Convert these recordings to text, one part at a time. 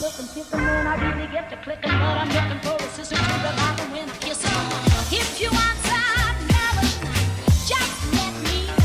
looking, kissing when I really get to clicking, but I'm looking for a sister to the light when I kiss her. If you want some melody, just let me know.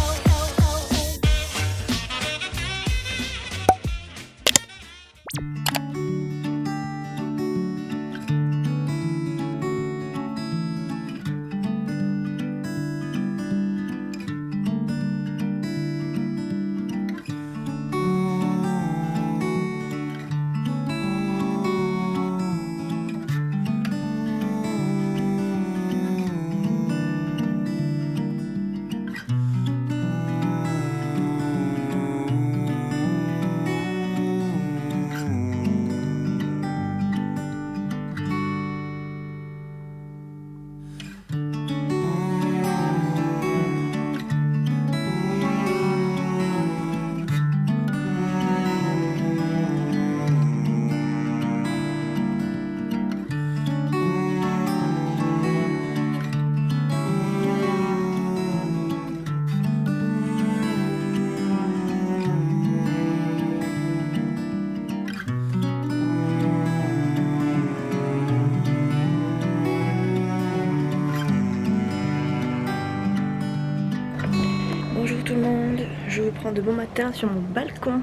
Bonjour tout le monde, je vous prends de bon matin sur mon balcon.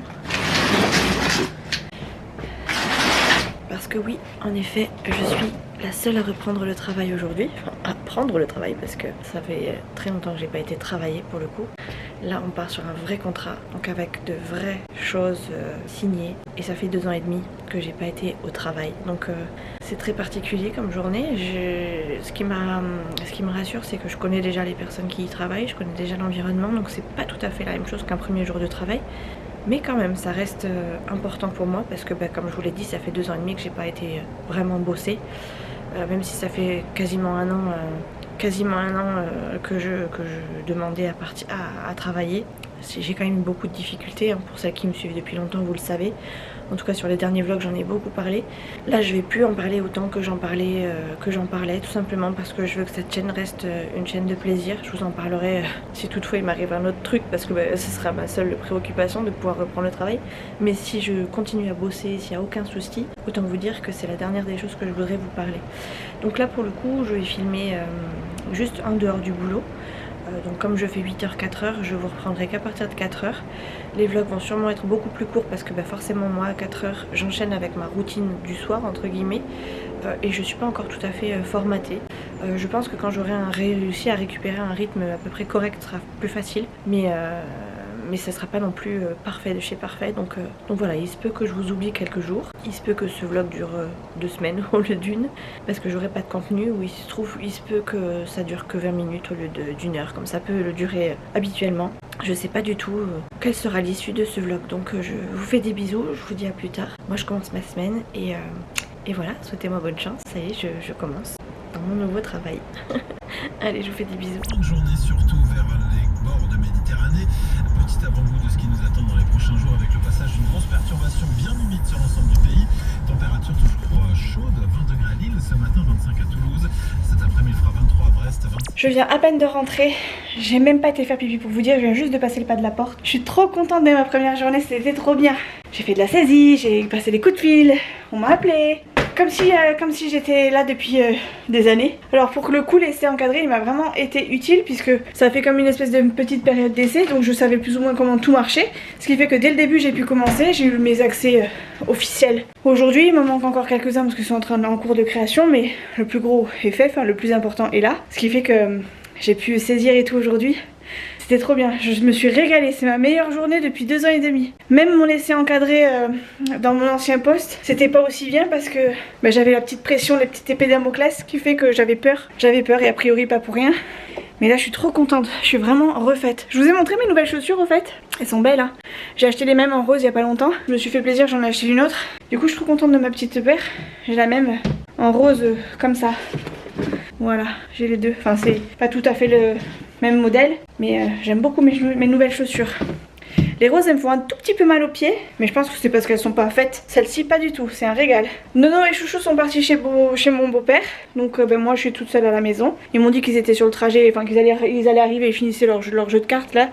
Parce que oui, en effet, je suis la seule à reprendre le travail aujourd'hui. Enfin, à prendre le travail parce que ça fait très longtemps que j'ai pas été travailler pour le coup. Là on part sur un vrai contrat, donc avec de vraies choses signées. Et ça fait 2 ans et demi que j'ai pas été au travail. Donc c'est très particulier comme journée. Ce qui me rassure, c'est que je connais déjà les personnes qui y travaillent, je connais déjà l'environnement, donc c'est pas tout à fait la même chose qu'un premier jour de travail. Mais quand même, ça reste important pour moi parce que comme je vous l'ai dit, ça fait 2 ans et demi que j'ai pas été vraiment bossée. Même si ça fait quasiment un an que je demandais à travailler. J'ai quand même eu beaucoup de difficultés, hein, pour celles qui me suivent depuis longtemps, vous le savez. En tout cas sur les derniers vlogs j'en ai beaucoup parlé. Là je vais plus en parler autant que j'en parlais, tout simplement parce que je veux que cette chaîne reste une chaîne de plaisir. Je vous en parlerai si toutefois il m'arrive un autre truc parce que ce sera ma seule préoccupation de pouvoir reprendre le travail. Mais si je continue à bosser, s'il n'y a aucun souci, autant vous dire que c'est la dernière des choses que je voudrais vous parler. Donc là pour le coup je vais filmer juste en dehors du boulot. Donc comme je fais 8h, 4h, je vous reprendrai qu'à partir de 4h. Les vlogs vont sûrement être beaucoup plus courts parce que forcément moi à 4h j'enchaîne avec ma routine du soir entre guillemets. Et je suis pas encore tout à fait formatée. Je pense que quand j'aurai réussi à récupérer un rythme à peu près correct, ce sera plus facile. Mais ça sera pas non plus parfait de chez parfait. Donc voilà, il se peut que je vous oublie quelques jours. Il se peut que ce vlog dure 2 semaines au lieu d'une. Parce que j'aurai pas de contenu. Ou il se peut que ça dure que 20 minutes au lieu d'une heure. Comme ça peut le durer habituellement. Je sais pas du tout quelle sera l'issue de ce vlog. Donc je vous fais des bisous. Je vous dis à plus tard. Moi je commence ma semaine. Et voilà, souhaitez-moi bonne chance. Ça y est, je commence dans mon nouveau travail. Allez, je vous fais des bisous. Bonne journée surtout vers les bords de Méditerranée. Petit avant-goût de ce qui nous attend dans les prochains jours avec le passage d'une grosse perturbation bien humide sur l'ensemble du pays. Température toujours chaude, 20 degrés à Lille, ce matin 25 à Toulouse. Cet après-midi il fera 23 à Brest, 26. Je viens à peine de rentrer, j'ai même pas été faire pipi pour vous dire, je viens juste de passer le pas de la porte. Je suis trop contente de ma première journée, c'était trop bien. J'ai fait de la saisie, j'ai passé des coups de fil, on m'a appelé. Comme si j'étais là depuis des années. Alors pour le coup l'essai encadré il m'a vraiment été utile puisque ça fait comme une espèce de petite période d'essai. Donc je savais plus ou moins comment tout marchait. Ce qui fait que dès le début j'ai pu commencer. J'ai eu mes accès officiels. Aujourd'hui il me manque encore quelques-uns parce que c'est en cours de création. Mais le plus gros est fait, enfin le plus important est là. Ce qui fait que j'ai pu saisir et tout aujourd'hui. C'était trop bien, je me suis régalée, c'est ma meilleure journée depuis 2 ans et demi. Même mon essai encadré dans mon ancien poste, c'était pas aussi bien parce que j'avais la petite pression, la petite épée Damoclès qui fait que j'avais peur. J'avais peur et a priori pas pour rien. Mais là je suis trop contente, je suis vraiment refaite. Je vous ai montré mes nouvelles chaussures au fait. Elles sont belles hein. J'ai acheté les mêmes en rose il y a pas longtemps. Je me suis fait plaisir, j'en ai acheté une autre. Du coup je suis trop contente de ma petite paire. J'ai la même en rose comme ça. Voilà, j'ai les deux. Enfin c'est pas tout à fait le même modèle. Mais j'aime beaucoup mes nouvelles chaussures. Les roses elles me font un tout petit peu mal aux pieds. Mais je pense que c'est parce qu'elles sont pas faites. Celle-ci pas du tout, c'est un régal. Nono et Chouchou sont partis chez mon beau-père. Donc moi je suis toute seule à la maison. Ils m'ont dit qu'ils étaient sur le trajet, enfin qu'ils allaient arriver et finissaient leur jeu de cartes là.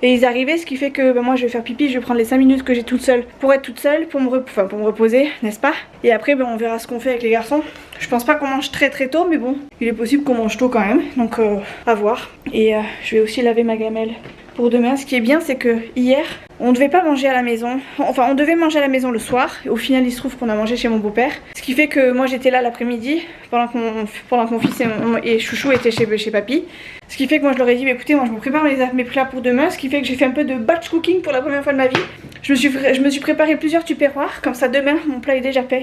et ils arrivaient, ce qui fait que moi je vais faire pipi, je vais prendre les 5 minutes que j'ai toute seule pour être toute seule, pour me reposer, n'est-ce pas? Et après on verra ce qu'on fait avec les garçons. Je pense pas qu'on mange très tôt, mais bon, il est possible qu'on mange tôt quand même, donc à voir. Et je vais aussi laver ma gamelle pour demain. Ce qui est bien, c'est que hier on devait pas manger à la maison, enfin on devait manger à la maison le soir, et au final il se trouve qu'on a mangé chez mon beau-père, ce qui fait que moi j'étais là l'après-midi pendant que mon fils et Chouchou étaient chez papy, ce qui fait que moi je leur ai dit bah, écoutez, moi je me prépare mes plats pour demain, ce qui fait que j'ai fait un peu de batch cooking pour la première fois de ma vie. Je me suis préparé plusieurs tupperwares, comme ça demain mon plat est déjà prêt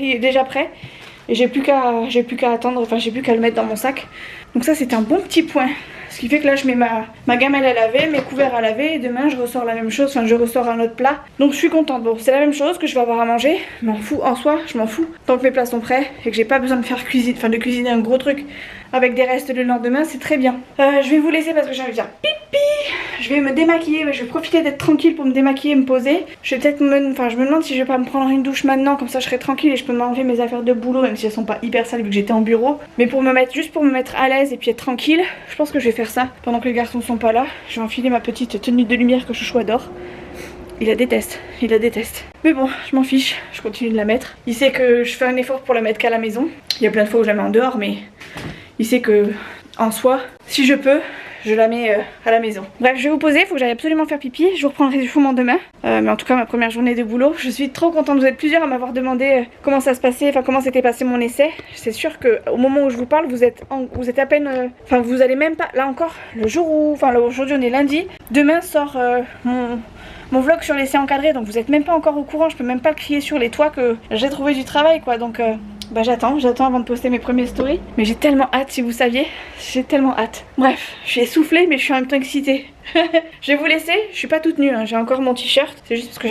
et j'ai plus qu'à attendre, enfin j'ai plus qu'à le mettre dans mon sac. Donc ça c'est un bon petit point. Ce qui fait que là je mets ma gamelle à laver, mes couverts à laver, et demain je ressors la même chose, enfin je ressors un autre plat. Donc je suis contente. Bon, c'est la même chose que je vais avoir à manger, je m'en fous en soi, je m'en fous. Tant que mes plats sont prêts et que j'ai pas besoin de faire cuisiner un gros truc avec des restes le lendemain, c'est très bien. Je vais vous laisser parce que j'ai envie de faire pipi. Je vais me démaquiller, je vais profiter d'être tranquille pour me démaquiller et me poser. Je vais peut-être je me demande si je vais pas me prendre une douche maintenant, comme ça je serai tranquille et je peux m'enlever mes affaires de boulot, même si elles sont pas hyper sales vu que j'étais en bureau. Mais juste pour me mettre à l'aise et puis être tranquille, je pense que je vais faire ça pendant que les garçons sont pas là. Je vais enfiler ma petite tenue de lumière que Chouchou adore. Il la déteste. Mais bon, je m'en fiche, je continue de la mettre. Il sait que je fais un effort pour la mettre qu'à la maison. Il y a plein de fois où je la mets en dehors, mais il sait que en soi, si je peux, je la mets à la maison. Bref, je vais vous poser, il faut que j'aille absolument faire pipi. Je vous reprendrai du fond demain. Mais en tout cas, ma première journée de boulot. Je suis trop contente, vous êtes plusieurs à m'avoir demandé comment ça se passait, enfin comment s'était passé mon essai. C'est sûr qu'au moment où je vous parle, vous êtes à peine... Enfin, vous allez même pas... Là encore, le jour où... Enfin, là, aujourd'hui on est lundi. Demain sort mon vlog sur l'essai encadré, donc vous êtes même pas encore au courant. Je peux même pas crier sur les toits que j'ai trouvé du travail, quoi. Donc... bah j'attends avant de poster mes premiers stories. Mais j'ai tellement hâte, si vous saviez. J'ai tellement hâte. Bref, je suis essoufflée mais je suis en même temps excitée. Je vais vous laisser, je suis pas toute nue, hein. J'ai encore mon t-shirt. C'est juste parce que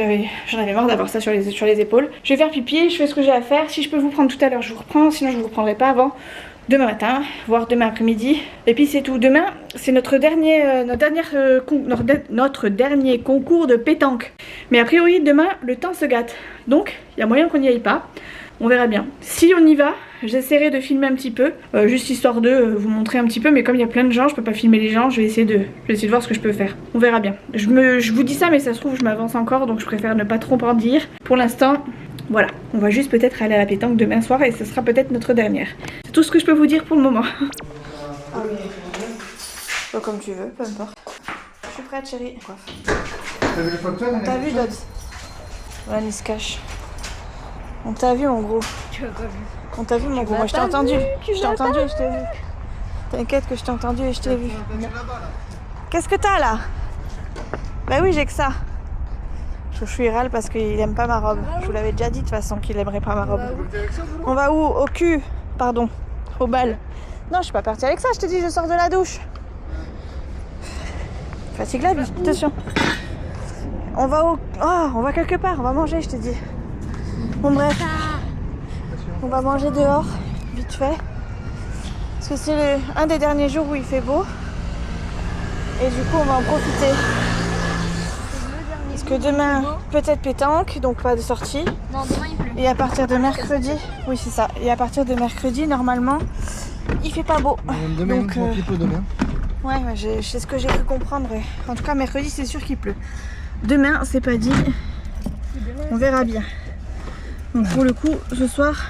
j'en avais marre d'avoir ça sur les épaules. Je vais faire pipi, je fais ce que j'ai à faire. Si je peux vous prendre tout à l'heure, je vous reprends. Sinon je vous reprendrai pas avant demain matin, voire demain après-midi. Et puis c'est tout. Demain, c'est notre dernier concours de pétanque. Mais a priori, demain, le temps se gâte. Donc, il y a moyen qu'on n'y aille pas. On verra bien. Si on y va, j'essaierai de filmer un petit peu, juste histoire de vous montrer un petit peu, mais comme il y a plein de gens, je peux pas filmer les gens, je vais essayer de voir ce que je peux faire. On verra bien. Je vous dis ça, mais ça se trouve je m'avance encore, donc je préfère ne pas trop en dire. Pour l'instant, voilà. On va juste peut-être aller à la pétanque demain soir et ce sera peut-être notre dernière. C'est tout ce que je peux vous dire pour le moment. Ah oui. Bon, comme tu veux, peu importe. Je suis prête, chérie. T'as vu, Dodds? Voilà, il se cache. On t'a vu, mon gros. Tu m'as pas vu. On t'a vu, mon gros. Moi, je t'ai entendu. Je t'ai entendu et je t'ai vu. T'inquiète que je t'ai entendu et je t'ai vu. Qu'est-ce que t'as là? Bah oui, j'ai que ça. Chouchou il râle parce qu'il aime pas ma robe. Je vous l'avais déjà dit de toute façon qu'il aimerait pas ma robe. On va où? Au cul. Pardon. Au bal. Non, je suis pas partie avec ça. Je te dis, je sors de la douche. Fatigue la vie. Attention. On va où? Oh, on va quelque part. On va manger, je te dis. Bon bref, on va manger dehors, vite fait, parce que c'est un des derniers jours où il fait beau, et du coup on va en profiter. Parce que demain, peut-être pétanque, donc pas de sortie. Non, demain il pleut. Et à partir de mercredi, oui c'est ça, et à partir de mercredi, normalement, il fait pas beau. Demain, donc, il pleut demain. Ouais, c'est ce que j'ai cru comprendre. Ouais. En tout cas, mercredi, c'est sûr qu'il pleut. Demain, c'est pas dit. On verra bien. Donc pour le coup, ce soir,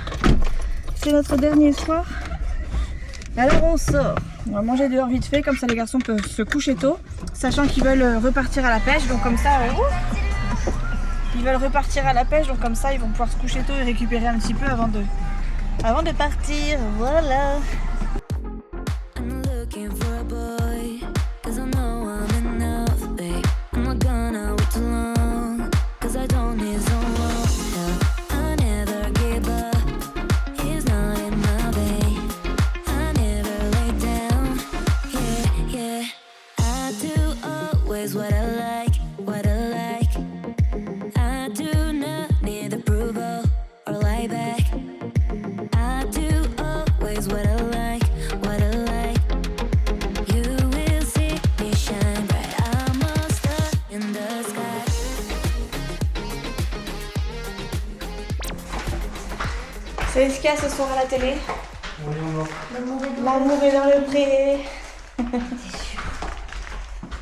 c'est notre dernier soir. Alors on sort. On va manger dehors vite fait, comme ça les garçons peuvent se coucher tôt, sachant qu'ils veulent repartir à la pêche. Donc comme ça, ils veulent repartir à la pêche, donc comme ça ils vont pouvoir se coucher tôt et récupérer un petit peu avant de partir. Voilà. Vous savez ce qu'il y a ce soir à la télé? L'amour est dans le pré.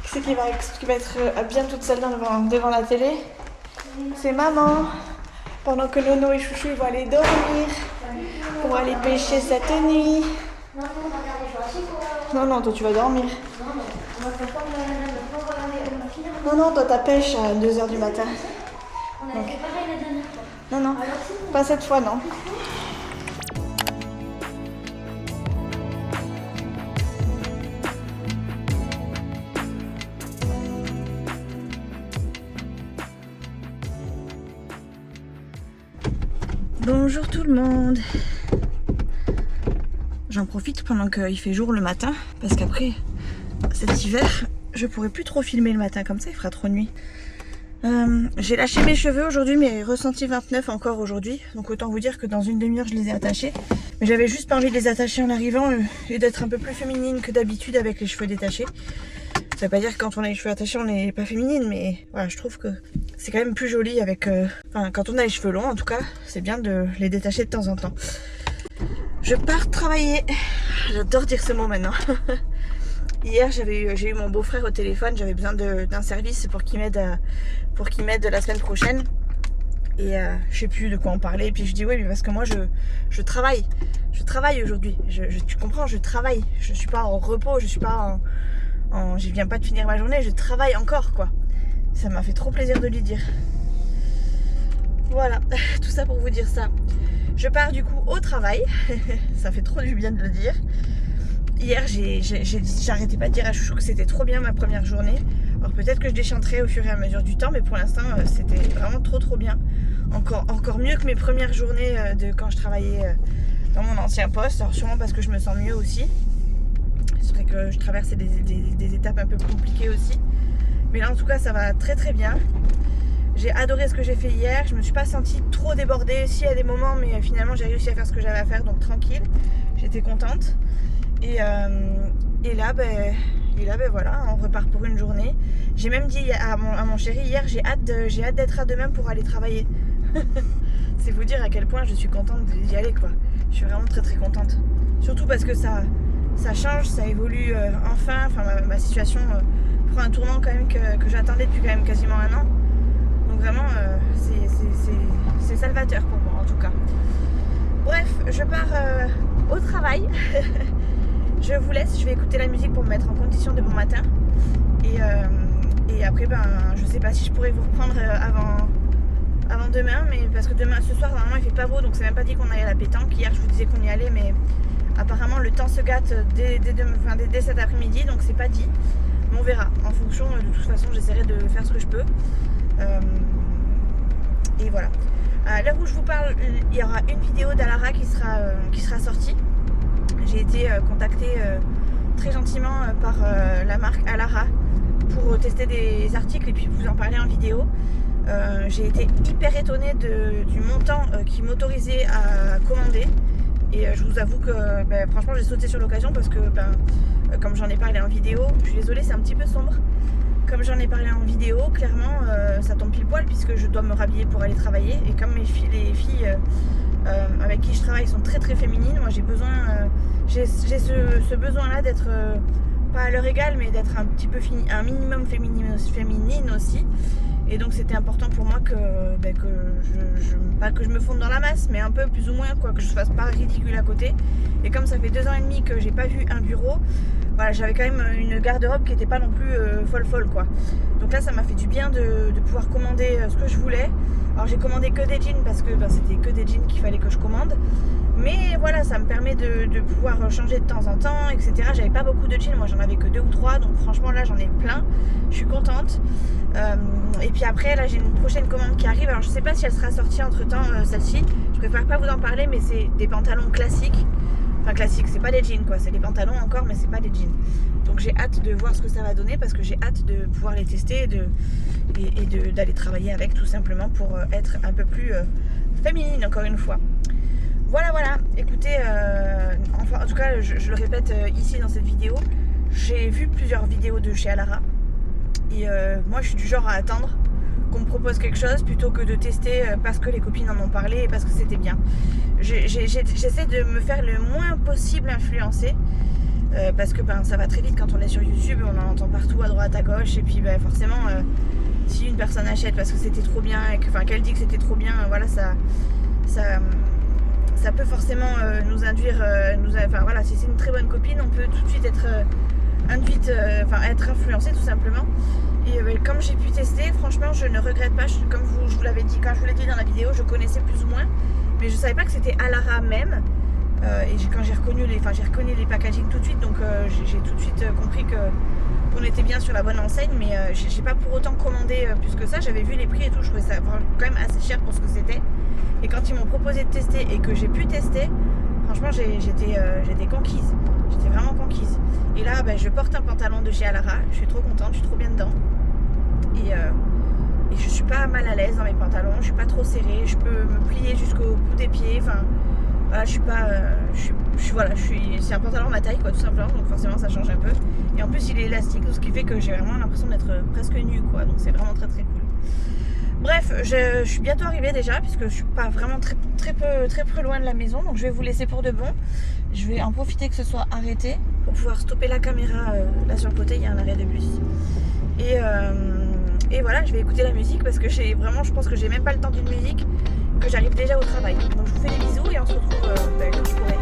Qu'est-ce qui va être bien toute seule devant la télé. C'est maman. Pendant que Nono et Chouchou ils vont aller dormir pour aller pêcher cette nuit. Non, toi tu vas dormir. Non, toi ta pêche à 2h du matin. Donc. Non, pas cette fois, non. Bonjour tout le monde. J'en profite pendant qu'il fait jour le matin parce qu'après cet hiver je pourrai plus trop filmer le matin comme ça, il fera trop nuit. J'ai lâché mes cheveux aujourd'hui, mais ressenti 29 encore aujourd'hui, donc autant vous dire que dans une demi-heure je les ai attachés. Mais j'avais juste pas envie de les attacher en arrivant et d'être un peu plus féminine que d'habitude avec les cheveux détachés. Ça veut pas dire que quand on a les cheveux attachés on n'est pas féminine, mais voilà, je trouve que c'est quand même plus joli avec... Enfin, quand on a les cheveux longs en tout cas, c'est bien de les détacher de temps en temps. Je pars travailler. J'adore dire ce mot maintenant. Hier j'ai eu mon beau-frère au téléphone, j'avais besoin d'un service pour qu'il m'aide la semaine prochaine. Et je sais plus de quoi on parlait, et puis je dis oui mais parce que moi je travaille. Je travaille aujourd'hui. Tu comprends, je travaille. Je suis pas en repos, je suis pas je viens pas de finir ma journée, je travaille encore quoi. Ça m'a fait trop plaisir de lui dire. Voilà, tout ça pour vous dire ça. Je pars du coup au travail. Ça fait trop du bien de le dire. Hier j'arrêtais pas de dire à Chouchou que c'était trop bien ma première journée. Alors peut-être que je déchanterai au fur et à mesure du temps, mais pour l'instant c'était vraiment trop bien. Encore mieux que mes premières journées de quand je travaillais dans mon ancien poste. Alors sûrement parce que je me sens mieux aussi. C'est vrai que je traversais des étapes un peu compliquées aussi. Mais là en tout cas ça va très bien. J'ai adoré ce que j'ai fait hier. Je me suis pas sentie trop débordée. Si à des moments, mais finalement j'ai réussi à faire ce que j'avais à faire, donc tranquille. J'étais contente. Et là voilà, on repart pour une journée. J'ai même dit à mon chéri hier, j'ai hâte d'être à demain pour aller travailler. C'est vous dire à quel point je suis contente d'y aller quoi. Je suis vraiment très contente. Surtout parce que ça change, ça évolue enfin ma situation prend un tournant quand même que j'attendais depuis quand même quasiment un an. Donc vraiment c'est salvateur pour moi en tout cas. Bref, je pars au travail. Je vous laisse, je vais écouter la musique pour me mettre en condition de bon matin. Et après je sais pas si je pourrais vous reprendre avant demain, mais parce que demain, ce soir normalement il fait pas beau, donc c'est même pas dit qu'on aille à la pétanque. Hier je vous disais qu'on y allait, mais apparemment le temps se gâte dès cet après-midi, donc c'est pas dit. Mais on verra. En fonction, de toute façon j'essaierai de faire ce que je peux. Et voilà. À l'heure où je vous parle, il y aura une vidéo d'Alara qui sera sortie. J'ai été contactée très gentiment par la marque Alara pour tester des articles et puis vous en parler en vidéo. J'ai été hyper étonnée du montant qui m'autorisait à commander. Et je vous avoue que franchement j'ai sauté sur l'occasion parce que comme j'en ai parlé en vidéo, je suis désolée, c'est un petit peu sombre. Comme j'en ai parlé en vidéo, clairement ça tombe pile poil puisque je dois me rhabiller pour aller travailler. Et comme les filles avec qui je travaille sont très féminines, moi j'ai ce besoin là d'être pas à leur égale mais d'être un petit peu un minimum féminine aussi. Et donc c'était important pour moi pas que je me fonde dans la masse, mais un peu plus ou moins quoi, que je fasse pas ridicule à côté. Et comme ça fait 2 ans et demi que j'ai pas vu un bureau, voilà, j'avais quand même une garde-robe qui était pas non plus folle quoi. Donc là ça m'a fait du bien de pouvoir commander ce que je voulais. Alors j'ai commandé que des jeans parce que c'était que des jeans qu'il fallait que je commande. Mais voilà, ça me permet de pouvoir changer de temps en temps, etc. J'avais pas beaucoup de jeans, moi j'en avais que 2 ou 3, donc franchement là j'en ai plein. Je suis contente. Et puis après là j'ai une prochaine commande qui arrive. Alors je sais pas si elle sera sortie entre temps celle-ci. Je préfère pas vous en parler, mais c'est des pantalons classiques. Enfin classiques, c'est pas des jeans quoi, c'est des pantalons encore mais c'est pas des jeans. Donc j'ai hâte de voir ce que ça va donner parce que j'ai hâte de pouvoir les tester et d'aller travailler avec tout simplement pour être un peu plus féminine encore une fois. Voilà, écoutez, en tout cas je le répète ici dans cette vidéo, j'ai vu plusieurs vidéos de chez Alara et moi je suis du genre à attendre qu'on me propose quelque chose plutôt que de tester parce que les copines en ont parlé et parce que c'était bien. J'essaie de me faire le moins possible influencer. parce que ça va très vite quand on est sur YouTube, on en entend partout à droite, à gauche, et puis forcément si une personne achète parce que c'était trop bien et qu'elle dit que c'était trop bien, voilà, ça peut forcément nous induire, voilà, si c'est une très bonne copine, on peut tout de suite être être influencé tout simplement. Et comme j'ai pu tester, franchement je ne regrette pas, comme je vous l'avais dit, quand je vous l'ai dit dans la vidéo, je connaissais plus ou moins, mais je savais pas que c'était Alara même. Et quand j'ai reconnu les packaging tout de suite, donc j'ai tout de suite compris qu'on était bien sur la bonne enseigne, mais j'ai pas pour autant commandé plus que ça. J'avais vu les prix et tout, je trouvais ça quand même assez cher pour ce que c'était. Et quand ils m'ont proposé de tester et que j'ai pu tester, franchement j'étais conquise, j'étais vraiment conquise. Et là je porte un pantalon de chez Alara, je suis trop contente, je suis trop bien dedans. Et je suis pas mal à l'aise dans mes pantalons, je suis pas trop serrée, je peux me plier jusqu'au bout des pieds, voilà, c'est un pantalon à ma taille, quoi, tout simplement, donc forcément ça change un peu. Et en plus il est élastique, ce qui fait que j'ai vraiment l'impression d'être presque nue, quoi, donc c'est vraiment très très cool. Bref, je suis bientôt arrivée déjà, puisque je suis pas vraiment très peu loin de la maison, donc je vais vous laisser pour de bon. Je vais en profiter que ce soit arrêté pour pouvoir stopper la caméra là sur le côté, il y a un arrêt de bus. Et voilà, je vais écouter la musique parce que je pense que j'ai même pas le temps d'une musique, que j'arrive déjà au travail. Donc je vous fais des bisous et on se retrouve quand je pourrai.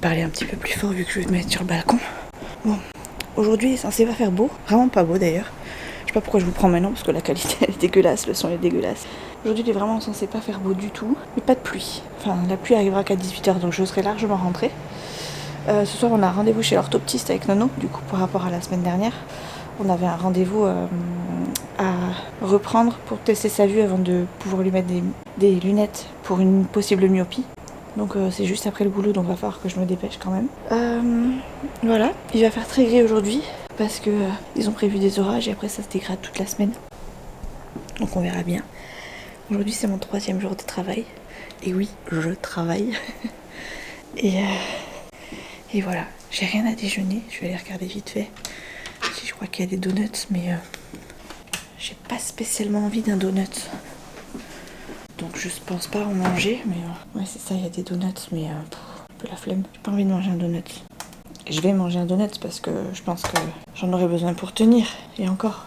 Parler un petit peu plus fort vu que je vais me mettre sur le balcon. Bon, aujourd'hui il est censé pas faire beau, vraiment pas beau d'ailleurs. Je sais pas pourquoi je vous prends maintenant parce que la qualité elle est dégueulasse, le son est dégueulasse. Aujourd'hui il est vraiment censé pas faire beau du tout, mais pas de pluie. Enfin la pluie arrivera qu'à 18h donc je serai largement rentrée. Ce soir on a un rendez-vous chez l'orthoptiste avec Nono, du coup par rapport à la semaine dernière. On avait un rendez-vous à reprendre pour tester sa vue avant de pouvoir lui mettre des lunettes pour une possible myopie. Donc c'est juste après le boulot, donc va falloir que je me dépêche quand même. Voilà, il va faire très gris aujourd'hui parce que ils ont prévu des orages et après ça se dégrade toute la semaine. Donc on verra bien. Aujourd'hui c'est mon 3e jour de travail. Et oui, je travaille. et voilà, j'ai rien à déjeuner. Je vais aller regarder vite fait. Je crois qu'il y a des donuts, mais j'ai pas spécialement envie d'un donut. Donc je pense pas en manger, mais ouais c'est ça, il y a des donuts, mais un peu la flemme. J'ai pas envie de manger un donut. Je vais manger un donut parce que je pense que j'en aurai besoin pour tenir, et encore.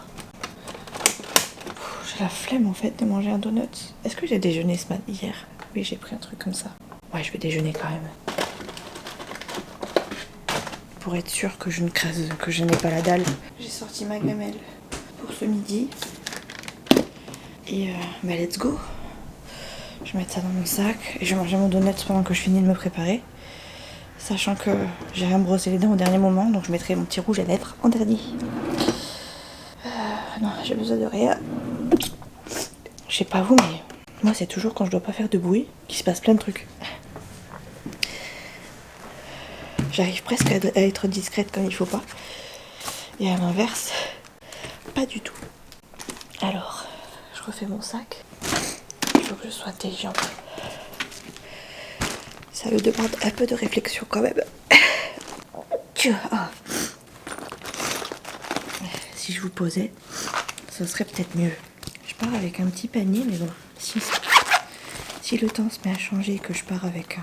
J'ai la flemme en fait de manger un donut. Est-ce que j'ai déjeuné hier? Oui, j'ai pris un truc comme ça. Ouais, je vais déjeuner quand même. Pour être sûre que je ne crase, que je n'ai pas la dalle. J'ai sorti ma gamelle pour ce midi. Et bah let's go. Je vais mettre ça dans mon sac et je vais manger mon donut pendant que je finis de me préparer. Sachant que j'ai rien brossé les dents au dernier moment, donc je mettrai mon petit rouge à lèvres en dernier. Non, j'ai besoin de rien. Je sais pas vous, mais moi c'est toujours quand je dois pas faire de bruit qu'il se passe plein de trucs. J'arrive presque à être discrète quand il faut pas. Et à l'inverse, pas du tout. Alors, je refais mon sac. Il faut que je sois intelligente. Ça me demande un peu de réflexion quand même. Si je vous posais, ce serait peut-être mieux. Je pars avec un petit panier, mais bon, si le temps se met à changer et que je pars avec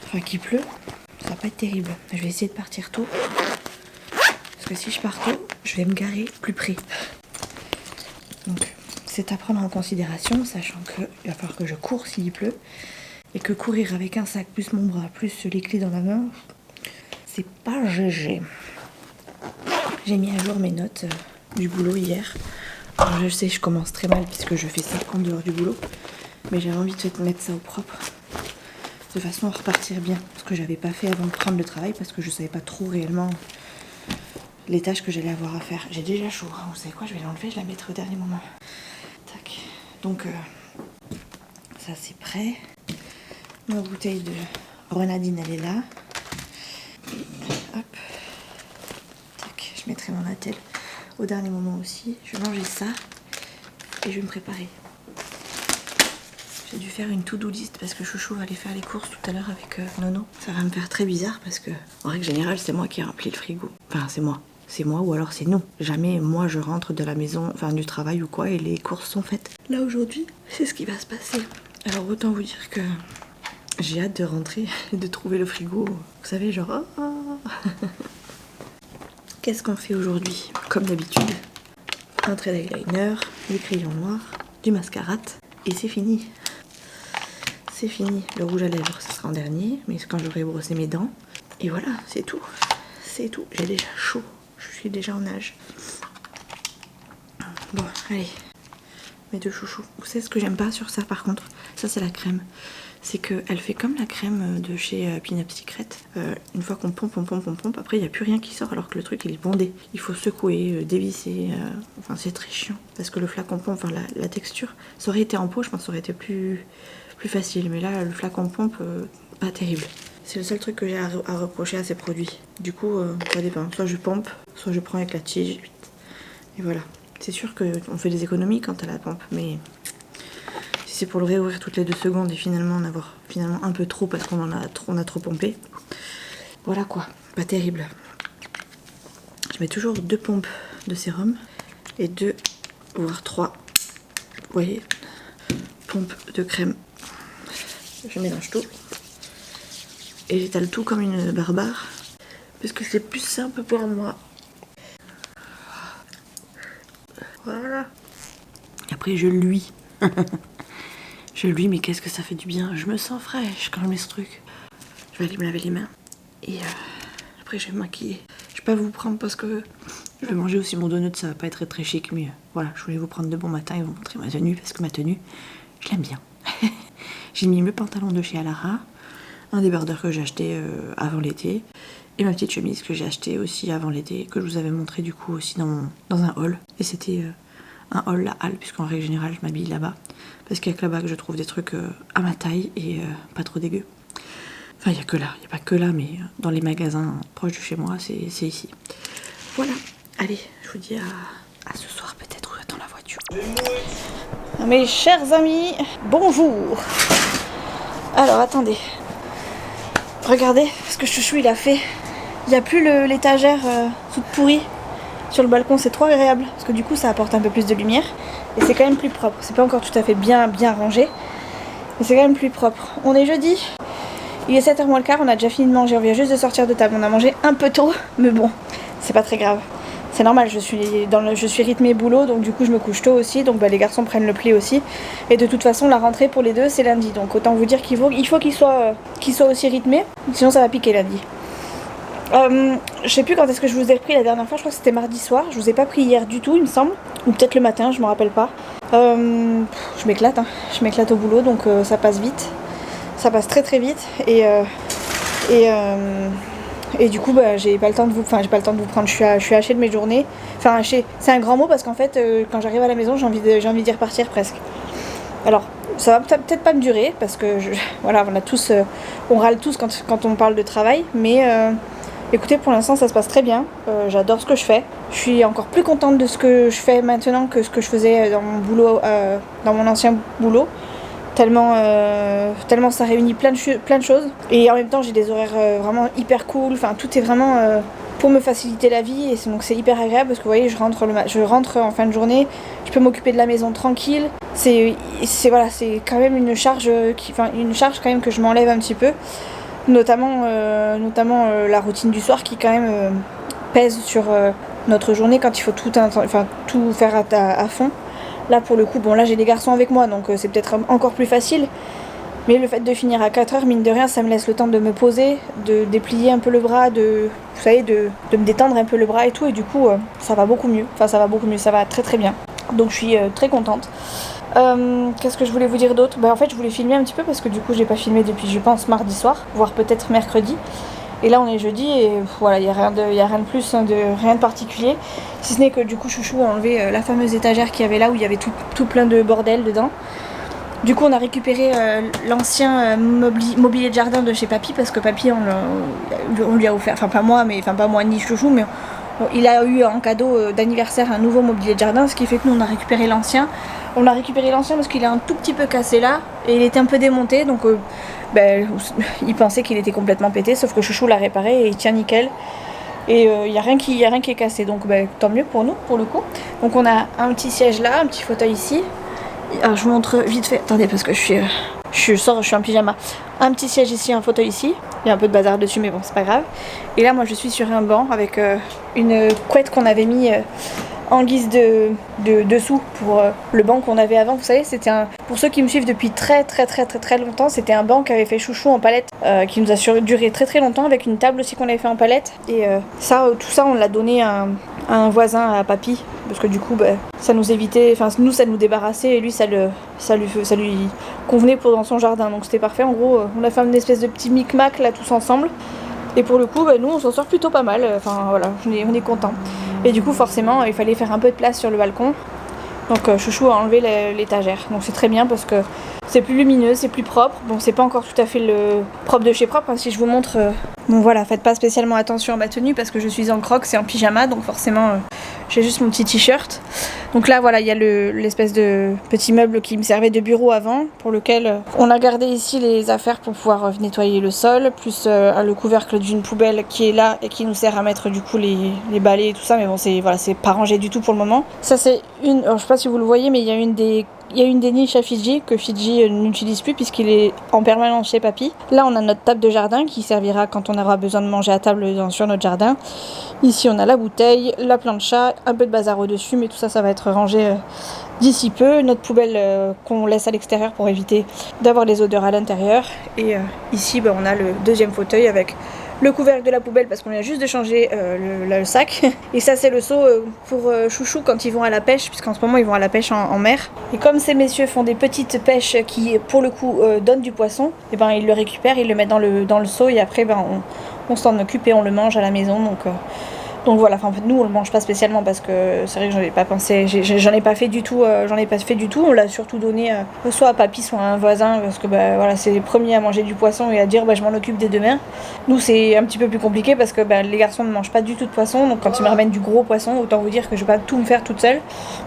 enfin qu'il pleut, ça va pas être terrible. Je vais essayer de partir tôt. Parce que si je pars tôt, je vais me garer plus près. Donc c'est à prendre en considération, sachant qu'il va falloir que je cours s'il pleut. Et que courir avec un sac plus mon bras plus les clés dans la main, c'est pas GG. J'ai mis à jour mes notes du boulot hier. Alors je sais, je commence très mal puisque je fais ça en dehors du boulot. Mais j'avais envie de mettre ça au propre. De façon à repartir bien. Ce que j'avais pas fait avant de prendre le travail parce que je savais pas trop réellement les tâches que j'allais avoir à faire. J'ai déjà chaud. Hein. Vous savez quoi, je vais l'enlever, je la mettrai au dernier moment. Tac. Donc ça c'est prêt. Ma bouteille de grenadine, elle est là. Et hop. Tac, je mettrai mon attel au dernier moment aussi. Je vais manger ça et je vais me préparer. J'ai dû faire une to-do list parce que Chouchou va aller faire les courses tout à l'heure avec Nono. Ça va me faire très bizarre parce que, en règle générale, c'est moi qui ai rempli le frigo. Enfin, c'est moi. C'est moi ou alors c'est nous. Jamais moi je rentre de la maison, enfin du travail ou quoi et les courses sont faites. Là aujourd'hui, c'est ce qui va se passer. Alors autant vous dire que j'ai hâte de rentrer et de trouver le frigo. Vous savez, genre... Oh. Qu'est-ce qu'on fait aujourd'hui? Comme d'habitude, un trait d'eyeliner, du crayon noir, du mascara et c'est fini. C'est fini. Le rouge à lèvres, ça sera en dernier, mais c'est quand j'aurai brossé mes dents. Et voilà, c'est tout. C'est tout. J'ai déjà chaud. Je suis déjà en nage. Bon, allez. Mes deux chouchous. Vous savez ce que j'aime pas sur ça par contre? Ça c'est la crème. C'est qu'elle fait comme la crème de chez Pin-Up Secret. Une fois qu'on pompe, après il n'y a plus rien qui sort alors que le truc il est bondé. Il faut secouer, dévisser, enfin c'est très chiant. Parce que le flacon pompe, enfin la texture, ça aurait été en pot, je pense que ça aurait été plus facile. Mais là, le flacon pompe, pas terrible. C'est le seul truc que j'ai à reprocher à ces produits. Du coup, ça dépend. Soit je pompe, soit je prends avec la tige. Et voilà. C'est sûr qu'on fait des économies quand à la pompe, mais... c'est pour le réouvrir toutes les 2 secondes et finalement en avoir un peu trop parce qu'on a trop pompé. Voilà quoi, pas terrible. Je mets toujours 2 pompes de sérum et 2 voire 3, vous voyez, pompes de crème. Je mélange tout et j'étale tout comme une barbare parce que c'est plus simple pour moi. Voilà. Après je luis. Je lui, mais qu'est-ce que ça fait du bien. Je me sens fraîche quand je mets ce truc. Je vais aller me laver les mains. Et après, je vais me maquiller. Je vais pas vous prendre parce que je vais manger aussi mon donut. Ça va pas être très chic, mais voilà, je voulais vous prendre de bon matin et vous montrer ma tenue parce que ma tenue, je l'aime bien. J'ai mis le pantalon de chez Alara, un débardeur que j'ai acheté avant l'été et ma petite chemise que j'ai acheté aussi avant l'été, que je vous avais montré du coup aussi dans un haul. Et c'était un haul La Halle, puisqu'en règle générale, je m'habille là-bas. Parce qu'il y a que là-bas que je trouve des trucs à ma taille et pas trop dégueu. Enfin, il n'y a que là, il n'y a pas que là, mais dans les magasins proches de chez moi, c'est ici. Voilà, allez, je vous dis à ce soir peut-être ou dans la voiture. Mes chers amis, bonjour. Alors, attendez. Regardez ce que Chouchou il a fait. Il n'y a plus l'étagère toute pourrie sur le balcon, c'est trop agréable. Parce que du coup, ça apporte un peu plus de lumière. Et c'est quand même plus propre. C'est pas encore tout à fait bien rangé. Mais c'est quand même plus propre. On est jeudi. Il est 7h moins le quart. On a déjà fini de manger. On vient juste de sortir de table. On a mangé un peu tôt. Mais bon, c'est pas très grave. c'est normal, je suis rythmée boulot, donc du coup je me couche tôt aussi, donc les garçons prennent le pli aussi. Et de toute façon la rentrée pour les deux c'est lundi, donc autant vous dire qu'il faut qu'ils soient aussi rythmés, sinon ça va piquer lundi. Je sais plus quand est-ce que je vous ai pris la dernière fois, je crois que c'était mardi soir, je vous ai pas pris hier du tout il me semble, ou peut-être le matin, je me rappelle pas. Je m'éclate, je m'éclate au boulot, donc ça passe vite, ça passe très très vite, et du coup j'ai pas le temps de vous prendre, je suis hachée de mes journées, enfin hachée, c'est un grand mot parce qu'en fait quand j'arrive à la maison j'ai envie d'y repartir presque. Alors ça va peut-être pas me durer parce que voilà, on râle tous quand on parle de travail, mais écoutez, pour l'instant ça se passe très bien, j'adore ce que je fais, je suis encore plus contente de ce que je fais maintenant que ce que je faisais dans mon boulot, dans mon ancien boulot, tellement ça réunit plein de choses, et en même temps j'ai des horaires vraiment hyper cool, enfin tout est vraiment pour me faciliter la vie, et donc c'est hyper agréable parce que vous voyez, je rentre en fin de journée, je peux m'occuper de la maison tranquille, c'est quand même une charge quand même que je m'enlève un petit peu. Notamment la routine du soir qui quand même pèse sur notre journée quand il faut tout faire à fond. Là pour le coup, là j'ai des garçons avec moi donc c'est peut-être encore plus facile. Mais le fait de finir à 4h, mine de rien, ça me laisse le temps de me poser, de déplier un peu le bras, de me détendre un peu le bras et tout. Et du coup ça va beaucoup mieux, ça va très très bien. Donc je suis très contente. Qu'est-ce que je voulais vous dire d'autre ? En fait je voulais filmer un petit peu parce que du coup j'ai pas filmé depuis je pense mardi soir, voire peut-être mercredi. Et là on est jeudi et voilà, il y a rien de plus, rien de particulier. Si ce n'est que du coup Chouchou a enlevé la fameuse étagère qu'il y avait là où il y avait tout plein de bordel dedans. Du coup on a récupéré l'ancien mobilier de jardin de chez Papy parce que Papy on lui a offert, pas moi ni Chouchou, mais il a eu en cadeau d'anniversaire un nouveau mobilier de jardin, ce qui fait que nous on a récupéré l'ancien. On a récupéré l'ancien parce qu'il est un tout petit peu cassé là et il était un peu démonté, donc il pensait qu'il était complètement pété, sauf que Chouchou l'a réparé et il tient nickel. Et il n'y a rien qui est cassé, donc tant mieux pour nous pour le coup. Donc on a un petit siège là, un petit fauteuil ici. Alors je vous montre vite fait, attendez parce que je suis en pyjama. Un petit siège ici, un fauteuil ici. Il y a un peu de bazar dessus mais bon c'est pas grave. Et là moi je suis sur un banc avec une couette qu'on avait mis en guise de dessous pour le banc qu'on avait avant. Vous savez, pour ceux qui me suivent depuis très très très très très longtemps, c'était un banc qu'avait fait Chouchou en palette, qui nous a duré très très longtemps, avec une table aussi qu'on avait fait en palette. Et tout ça on l'a donné à un voisin, à Papy, parce que du coup ça nous évitait, nous ça nous débarrassait et lui ça lui convenait pour dans son jardin, donc c'était parfait. En gros on a fait une espèce de petit micmac là tous ensemble. Et pour le coup, nous on s'en sort plutôt pas mal, voilà, on est content. Et du coup forcément il fallait faire un peu de place sur le balcon. Donc Chouchou a enlevé l'étagère. Donc c'est très bien parce que c'est plus lumineux, c'est plus propre. Bon, c'est pas encore tout à fait le propre de chez propre, si je vous montre. Bon voilà, faites pas spécialement attention à ma tenue parce que je suis en crocs et en pyjama, donc forcément j'ai juste mon petit t-shirt. Donc là voilà, il y a l'espèce de petit meuble qui me servait de bureau avant, pour lequel on a gardé ici les affaires pour pouvoir nettoyer le sol, plus le couvercle d'une poubelle qui est là et qui nous sert à mettre du coup les balais et tout ça, mais bon c'est pas rangé du tout pour le moment. Ça c'est alors je sais pas si vous le voyez, mais il y a une des niches à Fidji que Fidji n'utilise plus puisqu'il est en permanence chez Papy. Là on a notre table de jardin qui servira quand on aura besoin de manger à table sur notre jardin. Ici on a la bouteille, la plancha, un peu de bazar au dessus, mais tout ça va être rangé d'ici peu. Notre poubelle qu'on laisse à l'extérieur pour éviter d'avoir les odeurs à l'intérieur. Et ici on a le deuxième fauteuil avec le couvercle de la poubelle parce qu'on vient juste de changer le sac. Et ça c'est le seau pour Chouchou quand ils vont à la pêche, puisqu'en ce moment ils vont à la pêche en mer. Et comme ces messieurs font des petites pêches qui pour le coup donnent du poisson, et ils le récupèrent, ils le mettent dans le seau et après on s'en occupe et on le mange à la maison. Donc voilà, en fait nous on le mange pas spécialement parce que c'est vrai que j'en ai pas pensé, j'en ai pas fait du tout, on l'a surtout donné soit à Papy soit à un voisin parce que voilà, c'est les premiers à manger du poisson et à dire je m'en occupe dès demain. Nous c'est un petit peu plus compliqué parce que les garçons ne mangent pas du tout de poisson, donc quand ils me ramènent du gros poisson, autant vous dire que je vais pas tout me faire toute seule.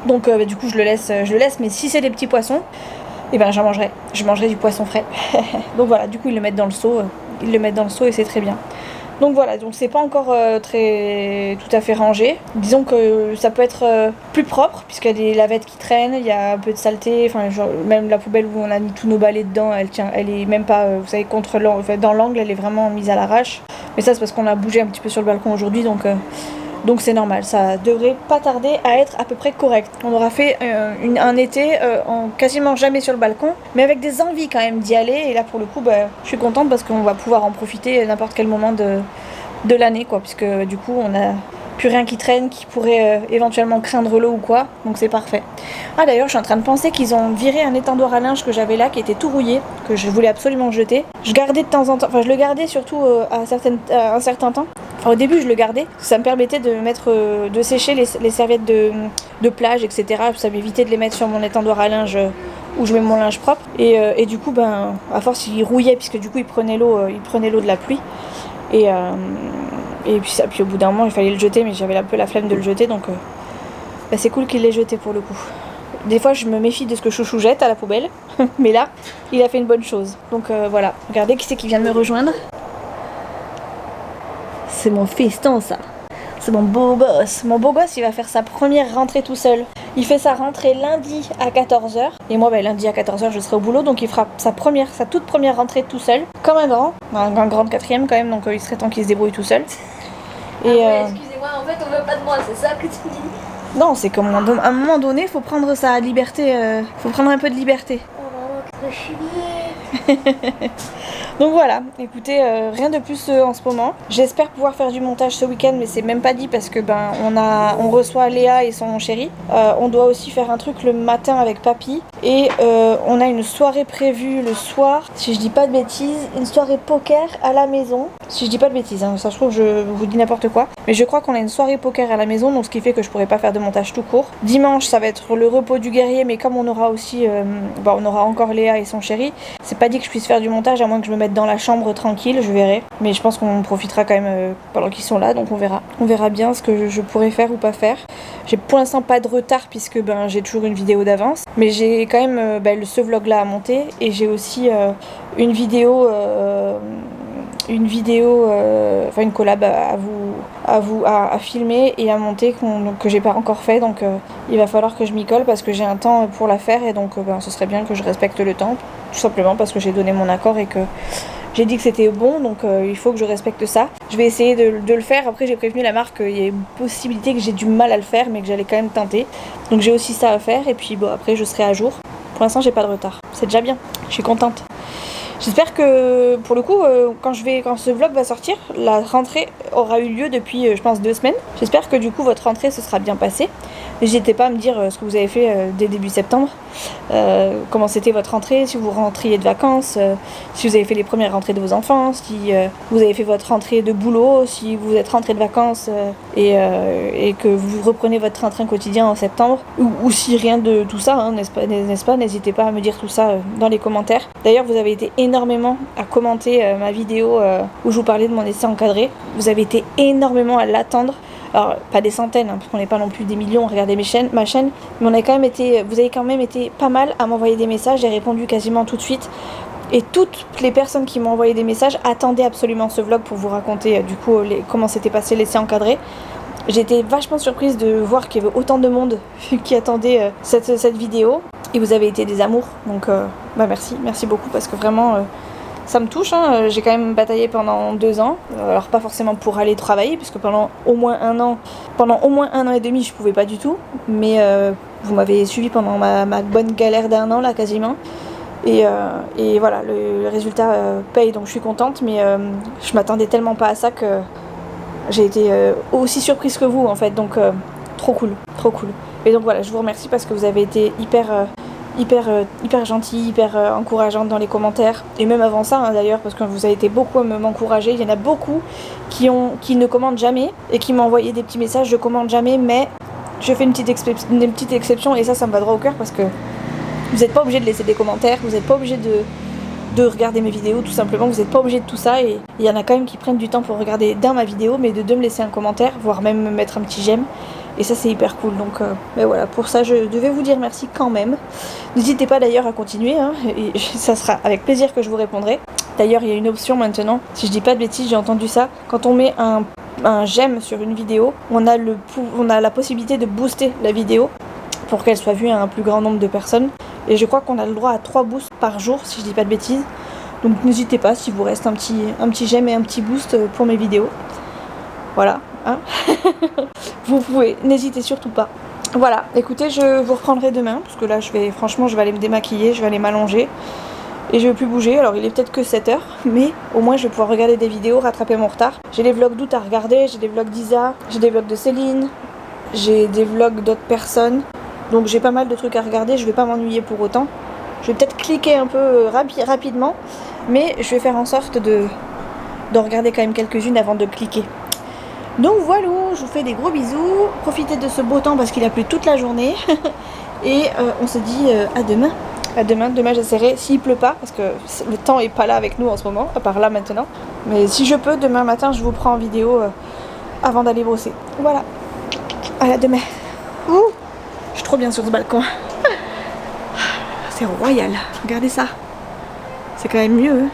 Donc du coup je le laisse, mais si c'est des petits poissons, je mangerai du poisson frais. Donc voilà, du coup ils le mettent dans le seau, et c'est très bien. Donc voilà, donc c'est pas encore tout à fait rangé. Disons que ça peut être plus propre puisqu'il y a des lavettes qui traînent, il y a un peu de saleté, même la poubelle où on a mis tous nos balais dedans, elle est même pas, vous savez, dans l'angle, elle est vraiment mise à l'arrache. Mais ça c'est parce qu'on a bougé un petit peu sur le balcon aujourd'hui, donc Donc c'est normal, ça devrait pas tarder à être à peu près correct. On aura fait un été en quasiment jamais sur le balcon, mais avec des envies quand même d'y aller. Et là pour le coup, je suis contente parce qu'on va pouvoir en profiter à n'importe quel moment de l'année, quoi, puisque du coup on a plus rien qui traîne, qui pourrait éventuellement craindre l'eau ou quoi, donc c'est parfait. Ah d'ailleurs je suis en train de penser qu'ils ont viré un étendoir à linge que j'avais là, qui était tout rouillé, que je voulais absolument jeter. Je gardais de temps en temps, enfin je le gardais surtout à un certain temps. Enfin au début je le gardais, ça me permettait de sécher les serviettes de plage, etc. Ça m'évitait de les mettre sur mon étendoir à linge où je mets mon linge propre. Et du coup à force il rouillait, puisque du coup il prenait l'eau de la pluie. Et puis au bout d'un moment il fallait le jeter, mais j'avais un peu la flemme de le jeter, donc c'est cool qu'il l'ait jeté pour le coup. Des fois je me méfie de ce que Chouchou jette à la poubelle, mais là il a fait une bonne chose. Donc voilà, regardez qui c'est qui vient de me rejoindre. C'est mon fiston ça. C'est mon beau gosse. Mon beau gosse il va faire sa première rentrée tout seul. Il fait sa rentrée lundi à 14h. Et moi lundi à 14h je serai au boulot. Donc il fera sa toute première rentrée tout seul. Comme un grand de 4ème quand même. Donc il serait temps qu'il se débrouille tout seul. Excusez-moi, en fait on veut pas de moi, c'est ça que tu dis? Non, c'est comme à un moment donné, faut prendre sa liberté. Faut prendre un peu de liberté. Oh, que je suis. Donc voilà, écoutez, rien de plus en ce moment. J'espère pouvoir faire du montage ce week-end, mais c'est même pas dit parce que on reçoit Léa et son chéri. On doit aussi faire un truc le matin avec papy. Et on a une soirée prévue le soir, si je dis pas de bêtises, une soirée poker à la maison. Si je dis pas de bêtises, hein, ça se trouve je vous dis n'importe quoi. Mais je crois qu'on a une soirée poker à la maison, donc ce qui fait que je pourrais pas faire de montage tout court. Dimanche ça va être le repos du guerrier, mais comme on aura aussi, on aura encore Léa et son chéri, c'est pas dit que je puisse faire du montage à moins que je me mette dans la chambre tranquille, je verrai. Mais je pense qu'on profitera quand même pendant qu'ils sont là, donc on verra. On verra bien ce que je pourrais faire ou pas faire. J'ai pour l'instant pas de retard puisque j'ai toujours une vidéo d'avance, mais j'ai quand même ce vlog là à monter, et j'ai aussi une vidéo, une collab à filmer et à monter que j'ai pas encore fait, donc il va falloir que je m'y colle parce que j'ai un temps pour la faire, et donc ce serait bien que je respecte le temps, tout simplement parce que j'ai donné mon accord et que j'ai dit que c'était bon, donc il faut que je respecte ça. Je vais essayer de le faire. Après j'ai prévenu la marque qu'il y a une possibilité que j'ai du mal à le faire, mais que j'allais quand même tenter. Donc j'ai aussi ça à faire, et puis après je serai à jour. Pour l'instant j'ai pas de retard, c'est déjà bien, je suis contente. J'espère que pour le coup quand ce vlog va sortir, la rentrée aura eu lieu depuis je pense 2 semaines. J'espère que du coup votre rentrée se sera bien passée. N'hésitez pas à me dire ce que vous avez fait dès début septembre, comment c'était votre rentrée, si vous rentriez de vacances, si vous avez fait les premières rentrées de vos enfants, si vous avez fait votre rentrée de boulot, si vous êtes rentré de vacances et que vous reprenez votre train-train quotidien en septembre, ou si rien de tout ça, hein, n'est-ce pas, n'hésitez pas à me dire tout ça dans les commentaires. D'ailleurs vous avez été énormément à commenter ma vidéo où je vous parlais de mon essai encadré. Vous avez été énormément à l'attendre. Alors pas des centaines, hein, parce qu'on n'est pas non plus des millions à regarder ma chaîne, mais vous avez quand même été pas mal à m'envoyer des messages. J'ai répondu quasiment tout de suite, et toutes les personnes qui m'ont envoyé des messages attendaient absolument ce vlog pour vous raconter du coup comment s'était passé l'essai encadré. J'étais vachement surprise de voir qu'il y avait autant de monde qui attendait cette vidéo, et vous avez été des amours, donc merci beaucoup, parce que vraiment ça me touche, hein. J'ai quand même bataillé pendant 2 ans, alors pas forcément pour aller travailler, puisque pendant au moins un an et demi je pouvais pas du tout, mais vous m'avez suivi pendant ma bonne galère d'1 an là quasiment, et voilà, le résultat paye, donc je suis contente, mais je m'attendais tellement pas à ça que j'ai été aussi surprise que vous en fait, donc trop cool. Et donc voilà, je vous remercie parce que vous avez été hyper gentil, hyper encourageante dans les commentaires, et même avant ça hein, d'ailleurs, parce que vous avez été beaucoup à m'encourager. Il y en a beaucoup qui ne commentent jamais et qui m'ont envoyé des petits messages: je commente jamais, mais je fais une petite exception, et ça me va droit au cœur, parce que vous n'êtes pas obligé de laisser des commentaires, vous n'êtes pas obligé de regarder mes vidéos, tout simplement, vous n'êtes pas obligé de tout ça, et il y en a quand même qui prennent du temps pour regarder dans ma vidéo, mais de me laisser un commentaire, voire même me mettre un petit j'aime. Et ça c'est hyper cool, donc mais voilà, pour ça je devais vous dire merci quand même. N'hésitez pas d'ailleurs à continuer, hein, et ça sera avec plaisir que je vous répondrai. D'ailleurs il y a une option maintenant, si je dis pas de bêtises, j'ai entendu ça, quand on met un j'aime sur une vidéo, on a la possibilité de booster la vidéo pour qu'elle soit vue à un plus grand nombre de personnes. Et je crois qu'on a le droit à 3 boosts par jour, si je dis pas de bêtises. Donc n'hésitez pas, si vous reste un petit j'aime et un petit boost pour mes vidéos. Voilà, hein. Vous pouvez, n'hésitez surtout pas. Voilà, écoutez, je vous reprendrai demain, parce que là, franchement, je vais aller me démaquiller, je vais aller m'allonger. Et je ne vais plus bouger, alors il est peut-être que 7h, mais au moins je vais pouvoir regarder des vidéos, rattraper mon retard. J'ai les vlogs d'août à regarder, j'ai des vlogs d'Isa, j'ai des vlogs de Céline, j'ai des vlogs d'autres personnes. Donc j'ai pas mal de trucs à regarder, je vais pas m'ennuyer pour autant. Je vais peut-être cliquer un peu rapidement, mais je vais faire en sorte d'en regarder quand même quelques-unes avant de cliquer. Donc voilà, je vous fais des gros bisous, profitez de ce beau temps parce qu'il a plu toute la journée. Et on se dit à demain. À demain j'essaierai, s'il pleut pas, parce que le temps est pas là avec nous en ce moment, à part là maintenant. Mais si je peux, demain matin, je vous prends en vidéo avant d'aller bosser. Voilà. À demain. Ouh, je suis trop bien sur ce balcon. C'est royal. Regardez ça. C'est quand même mieux, hein.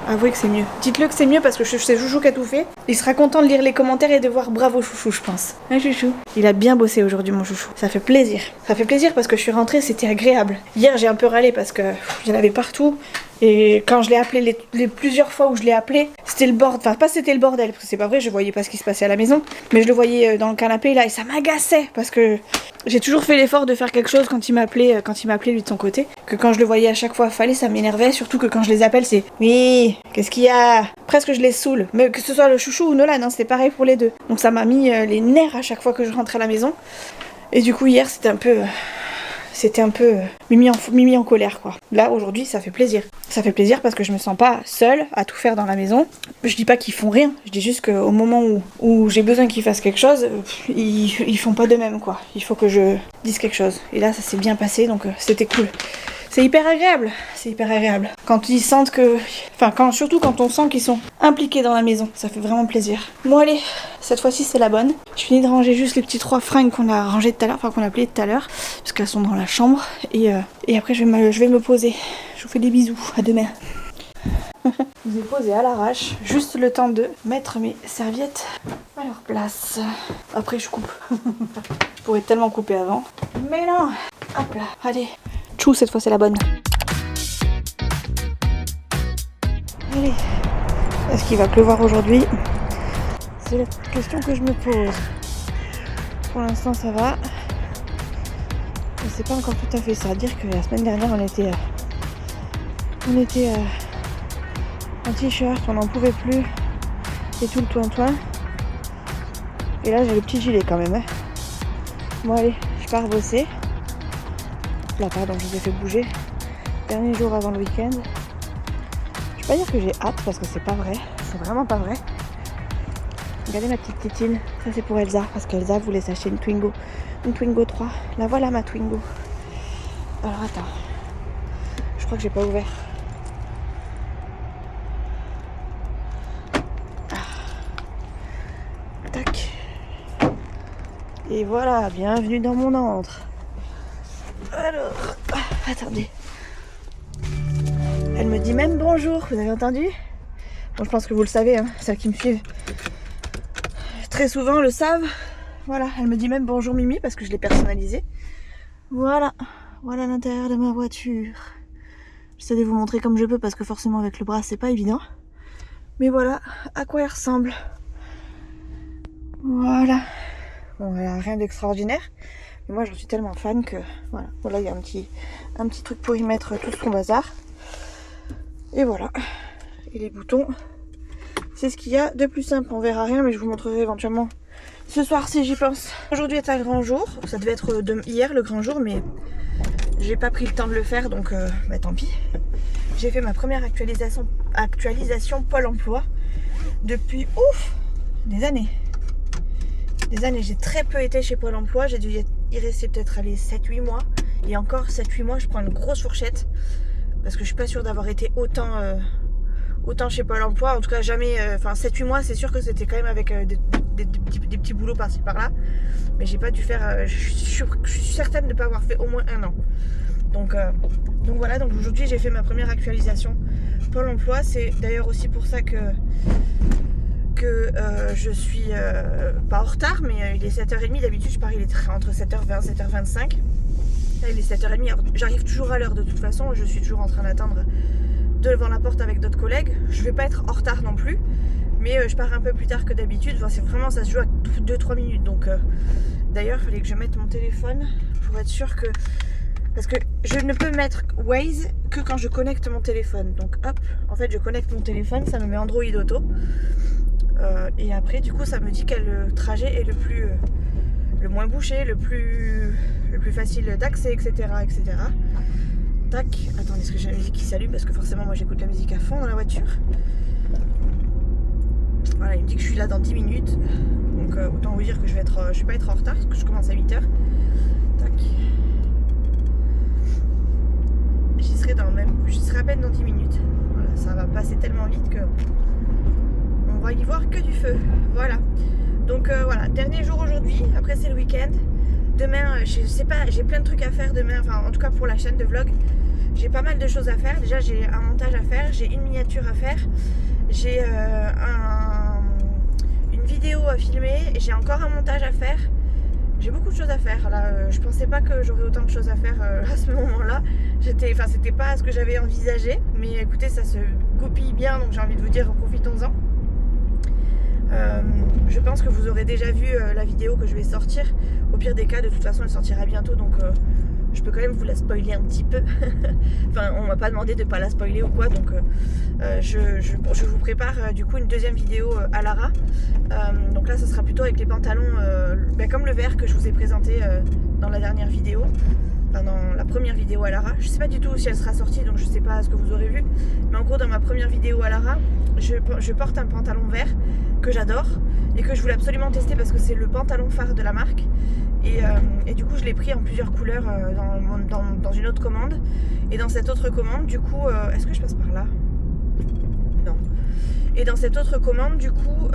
Avouez que c'est mieux. Dites-le que c'est mieux parce que c'est Chouchou qui a tout fait. Il sera content de lire les commentaires et de voir bravo Chouchou, je pense. Hein, Chouchou? Il a bien bossé aujourd'hui, mon Chouchou. Ça fait plaisir. Ça fait plaisir parce que je suis rentrée, c'était agréable. Hier, j'ai un peu râlé parce que il y en avait partout. Et quand je l'ai appelé, les plusieurs fois où je l'ai appelé, c'était le bordel. Enfin, pas c'était le bordel, parce que c'est pas vrai, je voyais pas ce qui se passait à la maison. Mais je le voyais dans le canapé là et ça m'agaçait parce que j'ai toujours fait l'effort de faire quelque chose quand il m'appelait lui de son côté. Que quand je le voyais à chaque fois fallait, ça m'énervait. Surtout que quand je les appelle, c'est oui, qu'est-ce qu'il y a? Presque je les saoule. Mais que ce soit le Chouchou ou Nolan, hein, c'est pareil pour les deux. Donc ça m'a mis les nerfs à chaque fois que je rentrais à la maison. Et du coup hier c'était un peu mimi en colère quoi. Là aujourd'hui ça fait plaisir. Ça fait plaisir parce que je me sens pas seule à tout faire dans la maison. Je dis pas qu'ils font rien, je dis juste qu'au moment où j'ai besoin qu'ils fassent quelque chose, ils font pas de même quoi. Il faut que je dise quelque chose. Et là ça s'est bien passé donc c'était cool. C'est hyper agréable, c'est hyper agréable. Quand ils sentent que... Enfin, surtout quand on sent qu'ils sont impliqués dans la maison, ça fait vraiment plaisir. Bon allez, cette fois-ci c'est la bonne. Je finis de ranger juste les petits 3 fringues qu'on a rangées tout à l'heure, enfin qu'on a pliées tout à l'heure, parce qu'elles sont dans la chambre. Et après je vais me poser. Je vous fais des bisous, à demain. Je vous ai posé à l'arrache, juste le temps de mettre mes serviettes à leur place. Après je coupe. Je pourrais tellement couper avant. Mais non. Hop là, allez. Tchou, cette fois c'est la bonne. Allez. Est-ce qu'il va pleuvoir aujourd'hui? C'est la question que je me pose. Pour l'instant ça va. Mais c'est pas encore tout à fait ça. À dire que la semaine dernière on était en t-shirt, on n'en pouvait plus. Et tout le toin-toin. Et là j'ai le petit gilet quand même. Hein. Bon allez, je pars bosser. Là pardon, je vous ai fait bouger. Dernier jour avant le week-end. Je vais pas dire que j'ai hâte parce que c'est pas vrai. C'est vraiment pas vrai. Regardez ma petite tétine. Ça c'est pour Elsa parce qu'Elsa voulait s'acheter une Twingo. Une Twingo 3. La voilà ma Twingo. Alors attends. Je crois que j'ai pas ouvert. Tac. Et voilà, bienvenue dans mon antre. Alors, attendez. Elle me dit même bonjour, vous avez entendu? Bon, je pense que vous le savez, hein, celles qui me suivent très souvent le savent. Voilà, elle me dit même bonjour Mimi parce que je l'ai personnalisé. Voilà, voilà l'intérieur de ma voiture. J'essaie de vous montrer comme je peux parce que forcément avec le bras c'est pas évident. Mais voilà à quoi elle ressemble. Voilà. Bon, elle a rien d'extraordinaire. Mais moi j'en suis tellement fan que voilà. Voilà, il y a un petit truc pour y mettre tout son bazar. Et voilà. Et les boutons, c'est ce qu'il y a de plus simple. On verra rien, mais je vous montrerai éventuellement ce soir si j'y pense. Aujourd'hui est un grand jour. Ça devait être hier le grand jour, mais j'ai pas pris le temps de le faire, donc bah, tant pis. J'ai fait ma première actualisation Pôle emploi depuis des années. Des années, j'ai très peu été chez Pôle emploi. J'ai dû y rester peut-être 7-8 mois. Et encore 7-8 mois, je prends une grosse fourchette. Parce que je suis pas sûre d'avoir été autant chez Pôle emploi. En tout cas, jamais. Enfin, 7-8 mois, c'est sûr que c'était quand même avec des petits boulots par-ci par-là. Mais j'ai pas dû faire. Je suis certaine de ne pas avoir fait au moins 1 an. Donc voilà, donc aujourd'hui j'ai fait ma première actualisation Pôle emploi. C'est d'ailleurs aussi pour ça que je suis pas en retard, mais il est 7h30. D'habitude je pars, il est entre 7h20 et 7h25. Là il est 7h30. Alors, j'arrive toujours à l'heure de toute façon. Je suis toujours en train d'attendre devant la porte avec d'autres collègues. Je vais pas être en retard non plus, Mais je pars un peu plus tard que d'habitude. Enfin, c'est vraiment, ça se joue à 2-3 minutes. Donc d'ailleurs, il fallait que je mette mon téléphone pour être sûr que... Parce que je ne peux mettre Waze que quand je connecte mon téléphone. Donc hop, en fait je connecte mon téléphone, ça me met Android Auto. Et après du coup ça me dit quel trajet est le moins bouché, le plus facile d'accès, etc., etc. Tac, attendez, est-ce que j'ai la musique qui s'allume? Parce que forcément moi j'écoute la musique à fond dans la voiture. Voilà, il me dit que je suis là dans 10 minutes. Donc autant vous dire que je vais pas être en retard parce que je commence à 8h. Tac. J'y serai à peine dans 10 minutes. Voilà, ça va passer tellement vite que on va y voir que du feu. Voilà. Donc voilà, dernier jour aujourd'hui. Après c'est le week-end. Demain, je sais pas, j'ai plein de trucs à faire demain. Enfin, en tout cas pour la chaîne de vlog, j'ai pas mal de choses à faire. Déjà, j'ai un montage à faire, j'ai une miniature à faire, j'ai une vidéo à filmer, j'ai encore un montage à faire. J'ai beaucoup de choses à faire là, je pensais pas que j'aurais autant de choses à faire à ce moment-là. C'était pas ce que j'avais envisagé, mais écoutez, ça se goupille bien, donc j'ai envie de vous dire profitons-en. Je pense que vous aurez déjà vu la vidéo que je vais sortir. Au pire des cas, de toute façon, elle sortira bientôt, donc je peux quand même vous la spoiler un petit peu. Enfin, on m'a pas demandé de pas la spoiler ou quoi, donc je vous prépare du coup une deuxième vidéo à Lara. Donc là, ça sera plutôt avec les pantalons, comme le vert que je vous ai présenté dans la dernière vidéo. Enfin, dans la première vidéo à Lara. Je sais pas du tout si elle sera sortie, donc je sais pas ce que vous aurez vu. Mais en gros, dans ma première vidéo à Lara, je porte un pantalon vert que j'adore et que je voulais absolument tester parce que c'est le pantalon phare de la marque. Et du coup, je l'ai pris en plusieurs couleurs dans une autre commande. Et dans cette autre commande, du coup, est-ce que je passe par là? Non. Et dans cette autre commande, du coup,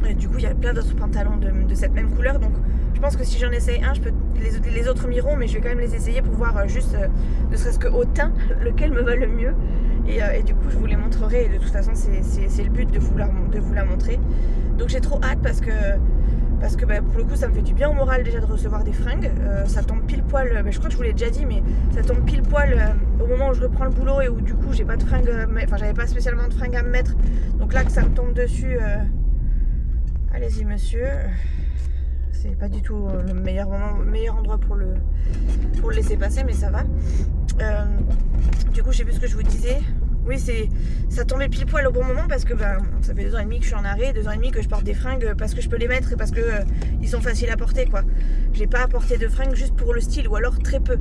il y a plein d'autres pantalons de cette même couleur. Donc, je pense que si j'en essaye un, je peux les autres m'iront, mais je vais quand même les essayer pour voir juste, ne serait-ce qu'au teint, lequel me va le mieux. Et du coup, je vous les montrerai. Et de toute façon, c'est le but de vous la montrer. Donc, j'ai trop hâte parce que pour le coup, ça me fait du bien au moral déjà de recevoir des fringues. Ça tombe pile poil, je crois que je vous l'ai déjà dit, mais ça tombe pile poil au moment où je reprends le boulot et où du coup, j'ai pas de fringues, enfin, j'avais pas spécialement de fringues à me mettre. Donc là, que ça me tombe dessus, allez-y, monsieur. C'est pas du tout le meilleur endroit pour le laisser passer, mais ça va. Du coup, je sais plus ce que je vous disais. Oui, ça tombait pile poil au bon moment parce que ça fait 2 ans et demi que je suis en arrêt, 2 ans et demi que je porte des fringues parce que je peux les mettre et parce que ils sont faciles à porter, quoi. J'ai pas apporté de fringues juste pour le style ou alors très peu.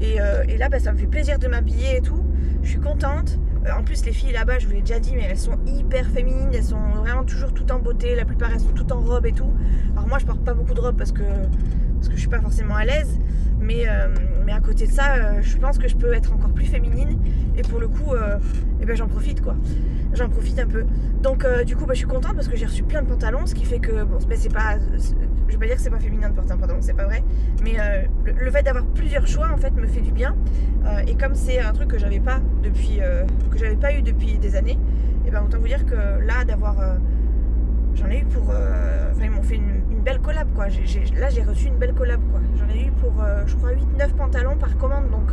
Et là, ça me fait plaisir de m'habiller et tout. Je suis contente. En plus, les filles là-bas, je vous l'ai déjà dit, mais elles sont hyper féminines. Elles sont vraiment toujours toutes en beauté. La plupart, elles sont toutes en robe et tout. Alors moi, je porte pas beaucoup de robe parce que je suis pas forcément à l'aise. Mais à côté de ça, je pense que je peux être encore plus féminine. Et pour le coup, j'en profite, quoi. J'en profite un peu. Donc du coup, je suis contente parce que j'ai reçu plein de pantalons. Ce qui fait que, c'est pas... Je vais pas dire que c'est pas féminin de porter un pantalon, c'est pas vrai. Mais le fait d'avoir plusieurs choix, en fait, me fait du bien. Et comme c'est un truc que j'avais pas eu depuis des années, et autant vous dire que là, d'avoir... j'en ai eu pour... ils m'ont fait une belle collab, quoi. Là, j'ai reçu une belle collab, quoi. J'en ai eu pour, je crois, 8-9 pantalons par commande. Donc,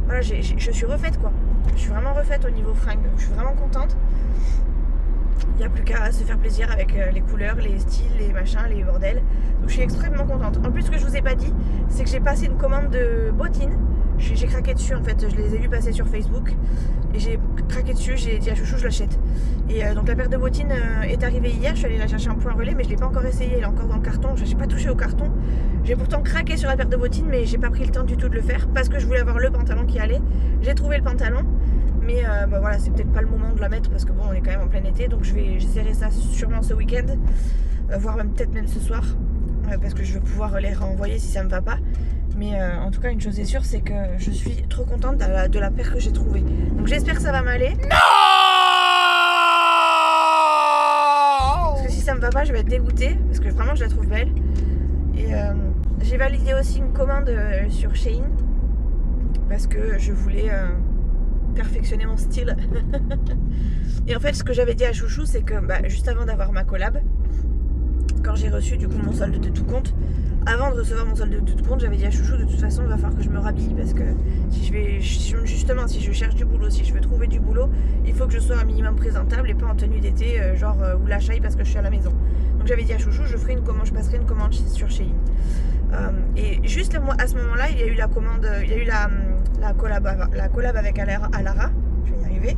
voilà, je suis refaite, quoi. Je suis vraiment refaite au niveau fringues. Je suis vraiment contente. Il n'y a plus qu'à se faire plaisir avec les couleurs, les styles, les machins, les bordels. Donc, je suis extrêmement contente. En plus, ce que je vous ai pas dit, c'est que j'ai passé une commande de bottines. J'ai craqué dessus, en fait. Je les ai vus passer sur Facebook. Et j'ai craqué dessus, j'ai dit à Chouchou, je l'achète. Et donc la paire de bottines est arrivée hier, je suis allée la chercher en point relais, mais je l'ai pas encore essayée, elle est encore dans le carton, je n'ai pas touché au carton. J'ai pourtant craqué sur la paire de bottines, mais j'ai pas pris le temps du tout de le faire, parce que je voulais avoir le pantalon qui allait. J'ai trouvé le pantalon, mais voilà, c'est peut-être pas le moment de la mettre, parce que bon, on est quand même en plein été, donc j'essaierai ça sûrement ce week-end, voire peut-être même ce soir, parce que je vais pouvoir les renvoyer si ça me va pas. Mais en tout cas, une chose est sûre, c'est que je suis trop contente de la paire que j'ai trouvée. Donc j'espère que ça va m'aller. Non! Parce que si ça me va pas, je vais être dégoûtée. Parce que vraiment, je la trouve belle. Et j'ai validé aussi une commande sur Shein. Parce que je voulais perfectionner mon style. Et en fait, ce que j'avais dit à Chouchou, c'est que juste avant d'avoir ma collab, quand j'ai reçu du coup mon solde de tout compte, avant de recevoir mon solde de compte, j'avais dit à Chouchou de toute façon il va falloir que je me rhabille parce que si je cherche du boulot, si je veux trouver du boulot, il faut que je sois un minimum présentable et pas en tenue d'été ou la chaille parce que je suis à la maison. Donc j'avais dit à Chouchou je passerai une commande sur Shein. Et juste à ce moment-là, il y a eu la commande, il y a eu la collab avec Alara, je vais y arriver,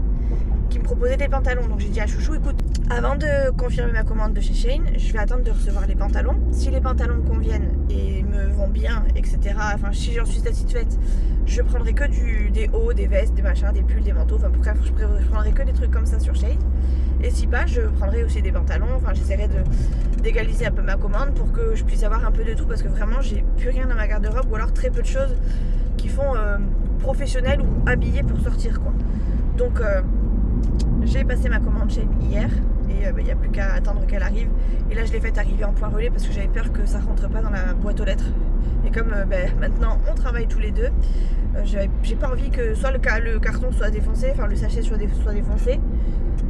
qui me proposait des pantalons. Donc j'ai dit à Chouchou, écoute, avant de confirmer ma commande de chez Shein, je vais attendre de recevoir les pantalons. Si les pantalons me conviennent et me vont bien, etc., enfin si j'en suis satisfaite, je prendrai que des hauts, des vestes, des machins, des pulls, des manteaux, enfin bref, je prendrai que des trucs comme ça sur Shein. Et si pas, je prendrai aussi des pantalons, enfin j'essaierai d'égaliser un peu ma commande pour que je puisse avoir un peu de tout parce que vraiment j'ai plus rien dans ma garde-robe ou alors très peu de choses qui font professionnel ou habillé pour sortir quoi. Donc j'ai passé ma commande Shein hier et il n'y a plus qu'à attendre qu'elle arrive. Et là je l'ai faite arriver en point relais parce que j'avais peur que ça rentre pas dans la boîte aux lettres. Et comme maintenant on travaille tous les deux, j'ai pas envie que soit le carton soit défoncé, enfin le sachet soit défoncé,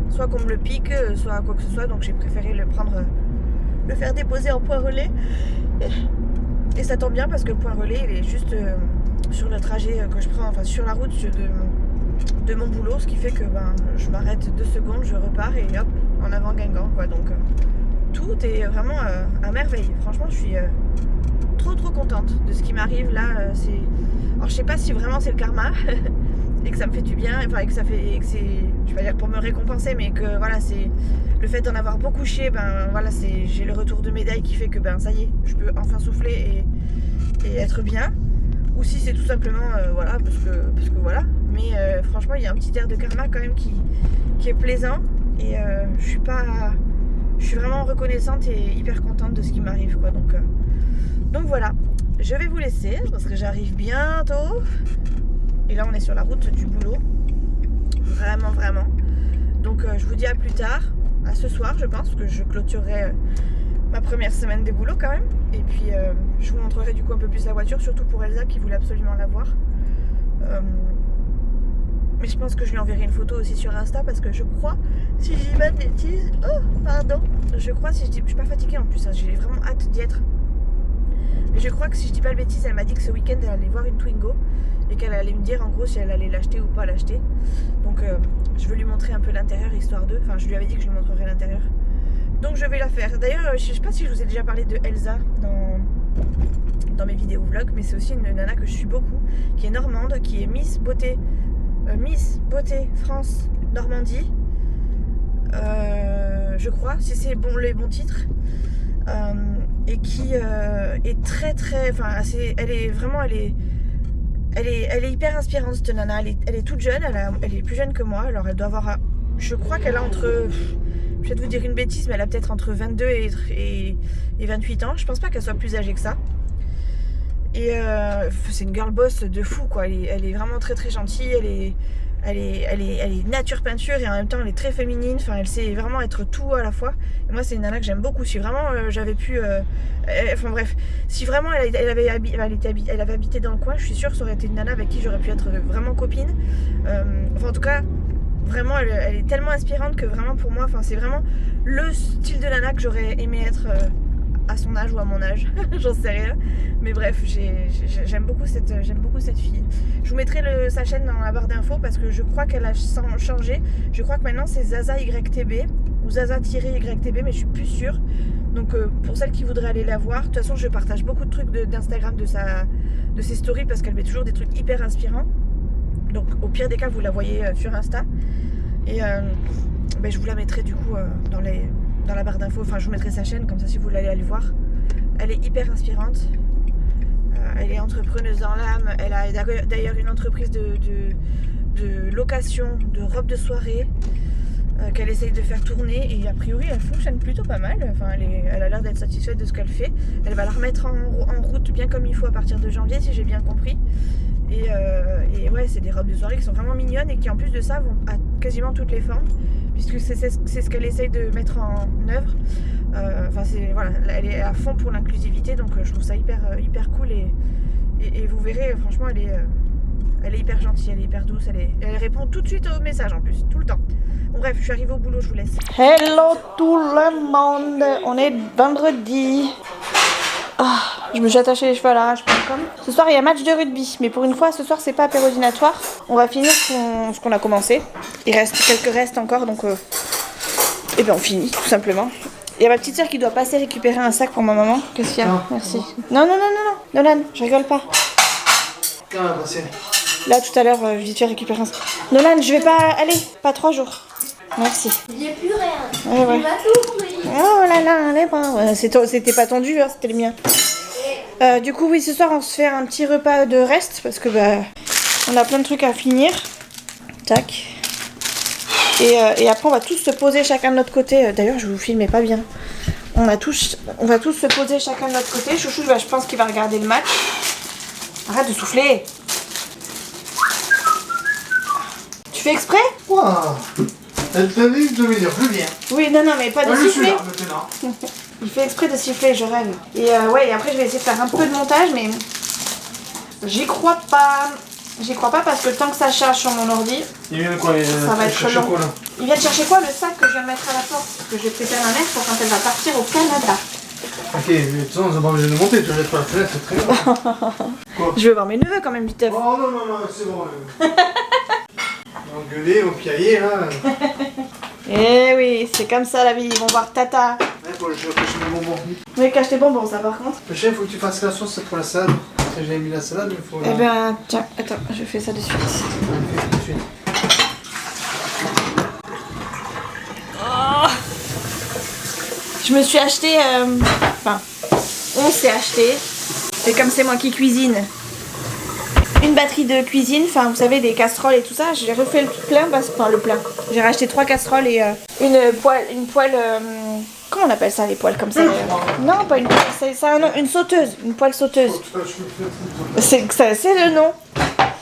soit qu'on me le pique, soit quoi que ce soit. Donc j'ai préféré le faire déposer en point relais. Et ça tombe bien parce que le point relais il est juste sur le trajet que je prends, enfin sur la route de mon boulot, ce qui fait que je m'arrête 2 secondes, je repars et hop, en avant Guingamp quoi. Donc tout est vraiment à merveille. Franchement je suis trop contente de ce qui m'arrive là. Alors je sais pas si vraiment c'est le karma et que ça me fait du bien, enfin et que c'est, je vais pas dire pour me récompenser, mais que voilà, c'est le fait d'en avoir beaucoup chié, voilà, j'ai le retour de médaille qui fait que ça y est, je peux enfin souffler et être bien. Ou si c'est tout simplement voilà, parce que voilà. Mais franchement il y a un petit air de karma quand même qui est plaisant et je suis vraiment reconnaissante et hyper contente de ce qui m'arrive quoi. Donc voilà, je vais vous laisser parce que j'arrive bientôt. Et là on est sur la route du boulot. Vraiment. Donc je vous dis à plus tard, à ce soir je pense, que je clôturerai ma première semaine de boulot quand même. Et puis je vous montrerai du coup un peu plus la voiture, surtout pour Elsa qui voulait absolument la voir. Mais je pense que je lui enverrai une photo aussi sur Insta parce que je crois, si je dis pas de bêtises, je suis pas fatiguée en plus, hein, j'ai vraiment hâte d'y être. Mais je crois que si je dis pas de bêtises, elle m'a dit que ce week-end elle allait voir une Twingo et qu'elle allait me dire en gros si elle allait l'acheter ou pas l'acheter. Donc je veux lui montrer un peu l'intérieur histoire d'eux. Enfin je lui avais dit que je lui montrerais l'intérieur. Donc je vais la faire. D'ailleurs je sais pas si je vous ai déjà parlé de Elsa dans mes vidéos vlogs, mais c'est aussi une nana que je suis beaucoup, qui est normande, qui est Miss Beauté France Normandie. Je crois, si c'est les bons titres. Et qui est très enfin elle est hyper inspirante cette nana. Elle est toute jeune, elle est plus jeune que moi, alors elle doit avoir, je crois qu'elle a entre, je vais te vous dire une bêtise, mais elle a peut-être entre 22 et 28 ans. Je pense pas qu'elle soit plus âgée que ça. Et c'est une girl boss de fou quoi. Elle est vraiment très gentille, elle est nature peinture et en même temps elle est très féminine, enfin elle sait vraiment être tout à la fois. Et moi c'est une nana que j'aime beaucoup. Si vraiment j'avais pu enfin bref, si vraiment elle avait habité dans le coin, je suis sûre que ça aurait été une nana avec qui j'aurais pu être vraiment copine. Enfin en tout cas vraiment elle est tellement inspirante que vraiment pour moi, enfin c'est vraiment le style de nana que j'aurais aimé être à son âge ou à mon âge, j'en sais rien. Mais bref, j'aime beaucoup cette fille. Je vous mettrai sa chaîne dans la barre d'infos parce que je crois qu'elle a changé. Je crois que maintenant c'est Zaza YTB ou Zaza-YTB, mais je suis plus sûre. Donc pour celles qui voudraient aller la voir, de toute façon je partage beaucoup de trucs d'Instagram de ses stories parce qu'elle met toujours des trucs hyper inspirants. Donc au pire des cas vous la voyez sur Insta. Et je vous la mettrai du coup dans la barre d'infos, enfin je vous mettrai sa chaîne comme ça si vous voulez aller voir. Elle est hyper inspirante, elle est entrepreneuse dans l'âme, elle a d'ailleurs une entreprise de location de robes de soirée qu'elle essaye de faire tourner et a priori elle fonctionne plutôt pas mal, enfin elle a l'air d'être satisfaite de ce qu'elle fait. Elle va la remettre en route bien comme il faut à partir de janvier si j'ai bien compris. Et ouais, c'est des robes de soirée qui sont vraiment mignonnes et qui en plus de ça vont à quasiment toutes les formes puisque c'est ce qu'elle essaye de mettre en œuvre. Enfin voilà, elle est à fond pour l'inclusivité, donc je trouve ça hyper cool et vous verrez, franchement elle est hyper gentille, elle est hyper douce, elle répond tout de suite aux messages en plus, tout le temps. Bon bref, je suis arrivée au boulot, je vous laisse. Hello tout le monde, on est vendredi. Je me suis attachée les cheveux à l'arrache.com. Ce soir il y a match de rugby, mais pour une fois ce soir c'est pas apérodinatoire. On va finir ce qu'on a commencé. Il reste quelques restes encore donc et ben on finit tout simplement. Il y a ma petite soeur qui doit passer récupérer un sac pour ma maman. Qu'est-ce qu'il y a? Merci. Non. Nolan, je rigole pas. Là tout à l'heure vite fait récupérer un sac. Nolan, je vais pas aller, pas 3 jours. Merci. J'ai plus rien. Ouais. Tu vas tout ouvrir. Oh là là, les bras. C'était pas tendu, hein, c'était le mien. Du coup, oui, ce soir, on se fait un petit repas de reste parce que on a plein de trucs à finir. Tac. Et après, on va tous se poser chacun de notre côté. D'ailleurs, je vous filmais pas bien. On va tous se poser chacun de notre côté. Chouchou, je pense qu'il va regarder le match. Arrête de souffler. Tu fais exprès? Waouh. Elle t'a dit de venir, je viens. Oui, non, mais pas de Je suis siffler. là maintenant. Il fait exprès de siffler, je rêve. Et ouais, et après je vais essayer de faire un peu de montage, mais j'y crois pas. J'y crois pas parce que le temps que ça charge sur mon ordi, Il vient de quoi? ça va être long. Quoi, là? Il vient de chercher quoi? Le sac que je viens de mettre à la porte, que je vais péter à ma mère pour quand elle va partir au Canada. Ok, mais de toute façon, on n'a pas besoin de monter, tu jettes par la fenêtre, c'est très bien. Quoi? Je vais voir mes neveux quand même, vite. Oh non, c'est bon. Engueuler, au piailler, là. Eh oui, c'est comme ça la vie, ils vont voir Tata. Ouais, faut que je pêche mes bonbons. Mais cache tes bonbons, ça par contre. Le chef, il faut que tu fasses la sauce pour la salade. J'ai mis la salade, mais il faut. Eh ben, tiens, attends, je fais ça de suite. Fais tout de suite. Je me suis acheté, enfin, on s'est acheté, et comme c'est moi qui cuisine, une batterie de cuisine, enfin vous savez des casseroles et tout ça, j'ai refait le plein, enfin le plein. J'ai racheté 3 casseroles et une poêle, comment on appelle ça les poêles comme ça Non, pas une poêle, c'est un nom, une sauteuse, une poêle sauteuse. C'est le nom.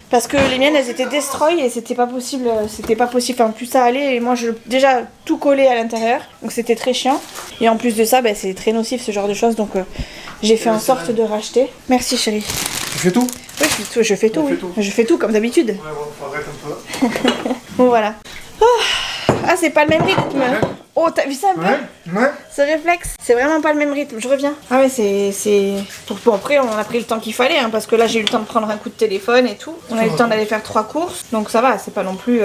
Parce que les miennes elles étaient destroy et c'était pas possible, enfin plus ça allait et moi je déjà tout collé à l'intérieur donc c'était très chiant et en plus de ça c'est très nocif ce genre de choses donc j'ai fait en sorte de racheter. Merci chérie. Tu fais tout? Oui je fais tout, oui. Je fais tout comme d'habitude. Ouais, bon, arrête un peu. Bon voilà. Ah c'est pas le même rythme. Oh t'as vu ça un peu? Ouais. Ce réflexe, c'est vraiment pas le même rythme, je reviens. Ah ouais c'est... Bon après on a pris le temps qu'il fallait hein, parce que là j'ai eu le temps de prendre un coup de téléphone et tout. On a eu le temps d'aller faire 3 courses, donc ça va, c'est pas non plus...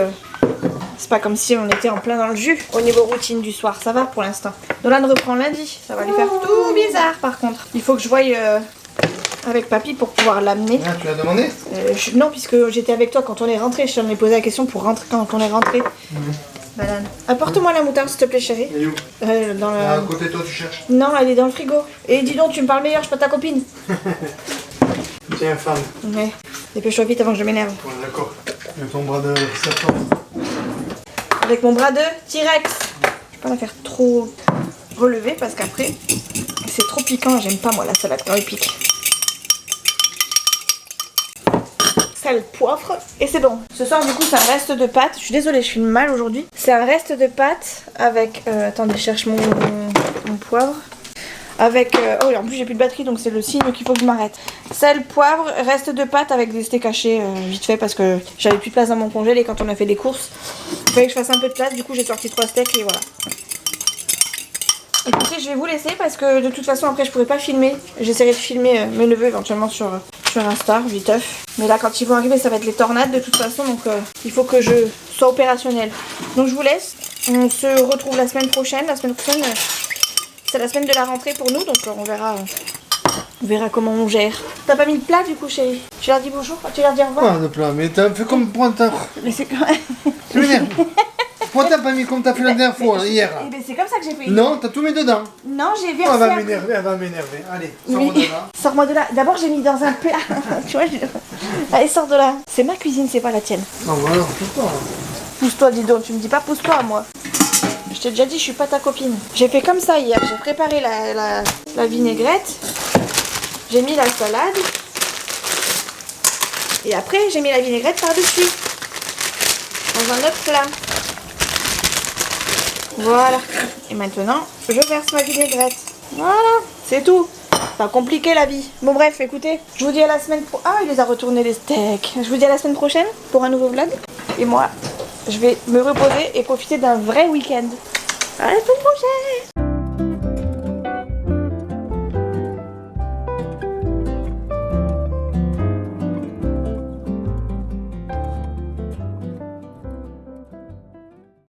C'est pas comme si on était en plein dans le jus. Au niveau routine du soir, ça va pour l'instant. Nolan reprend lundi, ça va lui faire tout bizarre par contre. Il faut que je voie avec papy pour pouvoir l'amener. Ah, tu l'as demandé? Non puisque j'étais avec toi quand on est rentré, je t'en ai posé la question pour rentrer quand on est rentré. Banane. Apporte-moi la moutarde s'il te plaît chérie. Elle est où? Dans le... À côté de toi, tu cherches. Non, elle est dans le frigo. Et dis donc, tu me parles meilleur, je suis pas ta copine. Tiens, femme. Ouais. Dépêche-toi vite avant que je m'énerve. Ouais, d'accord. Avec ton bras de serpent. Avec mon bras de T-Rex. Je vais pas la faire trop relever parce qu'après, c'est trop piquant. J'aime pas moi la salade quand elle pique. Sel, poivre et c'est bon. Ce soir du coup c'est un reste de pâtes. Je suis désolée, je filme mal aujourd'hui. C'est un reste de pâtes avec... attendez, je cherche mon poivre. Avec... oh et en plus j'ai plus de batterie donc c'est le signe qu'il faut que je m'arrête. Sel, poivre, reste de pâtes avec des steaks hachés vite fait parce que j'avais plus de place dans mon congèle et quand on a fait des courses, il fallait que je fasse un peu de place. Du coup j'ai sorti 3 steaks et voilà. Écoutez, je vais vous laisser parce que de toute façon après je pourrais pas filmer. J'essaierai de filmer mes neveux éventuellement sur Insta, viteuf. Mais là quand ils vont arriver ça va être les tornades de toute façon donc il faut que je sois opérationnelle. Donc je vous laisse. On se retrouve la semaine prochaine. La semaine prochaine c'est la semaine de la rentrée pour nous donc on verra comment on gère. T'as pas mis de plat du coup chérie? Tu leur dis bonjour? Tu leur dis au revoir? Ah, de plat, mais t'as fait comme pointeur. Mais c'est quand même... Tu m'énerves. Pourquoi t'as pas mis comme t'as fait la dernière fois, hier? Eh ben c'est comme ça que j'ai fait. Non, t'as tout mis dedans. Non, j'ai Oh, versé. elle va un- m'énerver, elle va m'énerver. Allez, Oui. sors-moi de là. Sors-moi de là. D'abord, j'ai mis dans un plat. Tu vois, allez, sors de là. C'est ma cuisine, c'est pas la tienne. Non, voilà, c'est pas. Pousse-toi, dis donc. Tu me dis pas pousse-toi, moi. Je t'ai déjà dit, je suis pas ta copine. J'ai fait comme ça hier. J'ai préparé la vinaigrette. J'ai mis la salade. Et après, j'ai mis la vinaigrette par-dessus. Dans un autre plat. Voilà. Et maintenant, je verse ma vinaigrette. Voilà. C'est tout. Pas compliqué la vie. Bon bref, écoutez, je vous dis à la semaine pro... Ah, il les a retournés les steaks. Je vous dis à la semaine prochaine pour un nouveau vlog. Et moi, je vais me reposer et profiter d'un vrai week-end. À la semaine prochaine.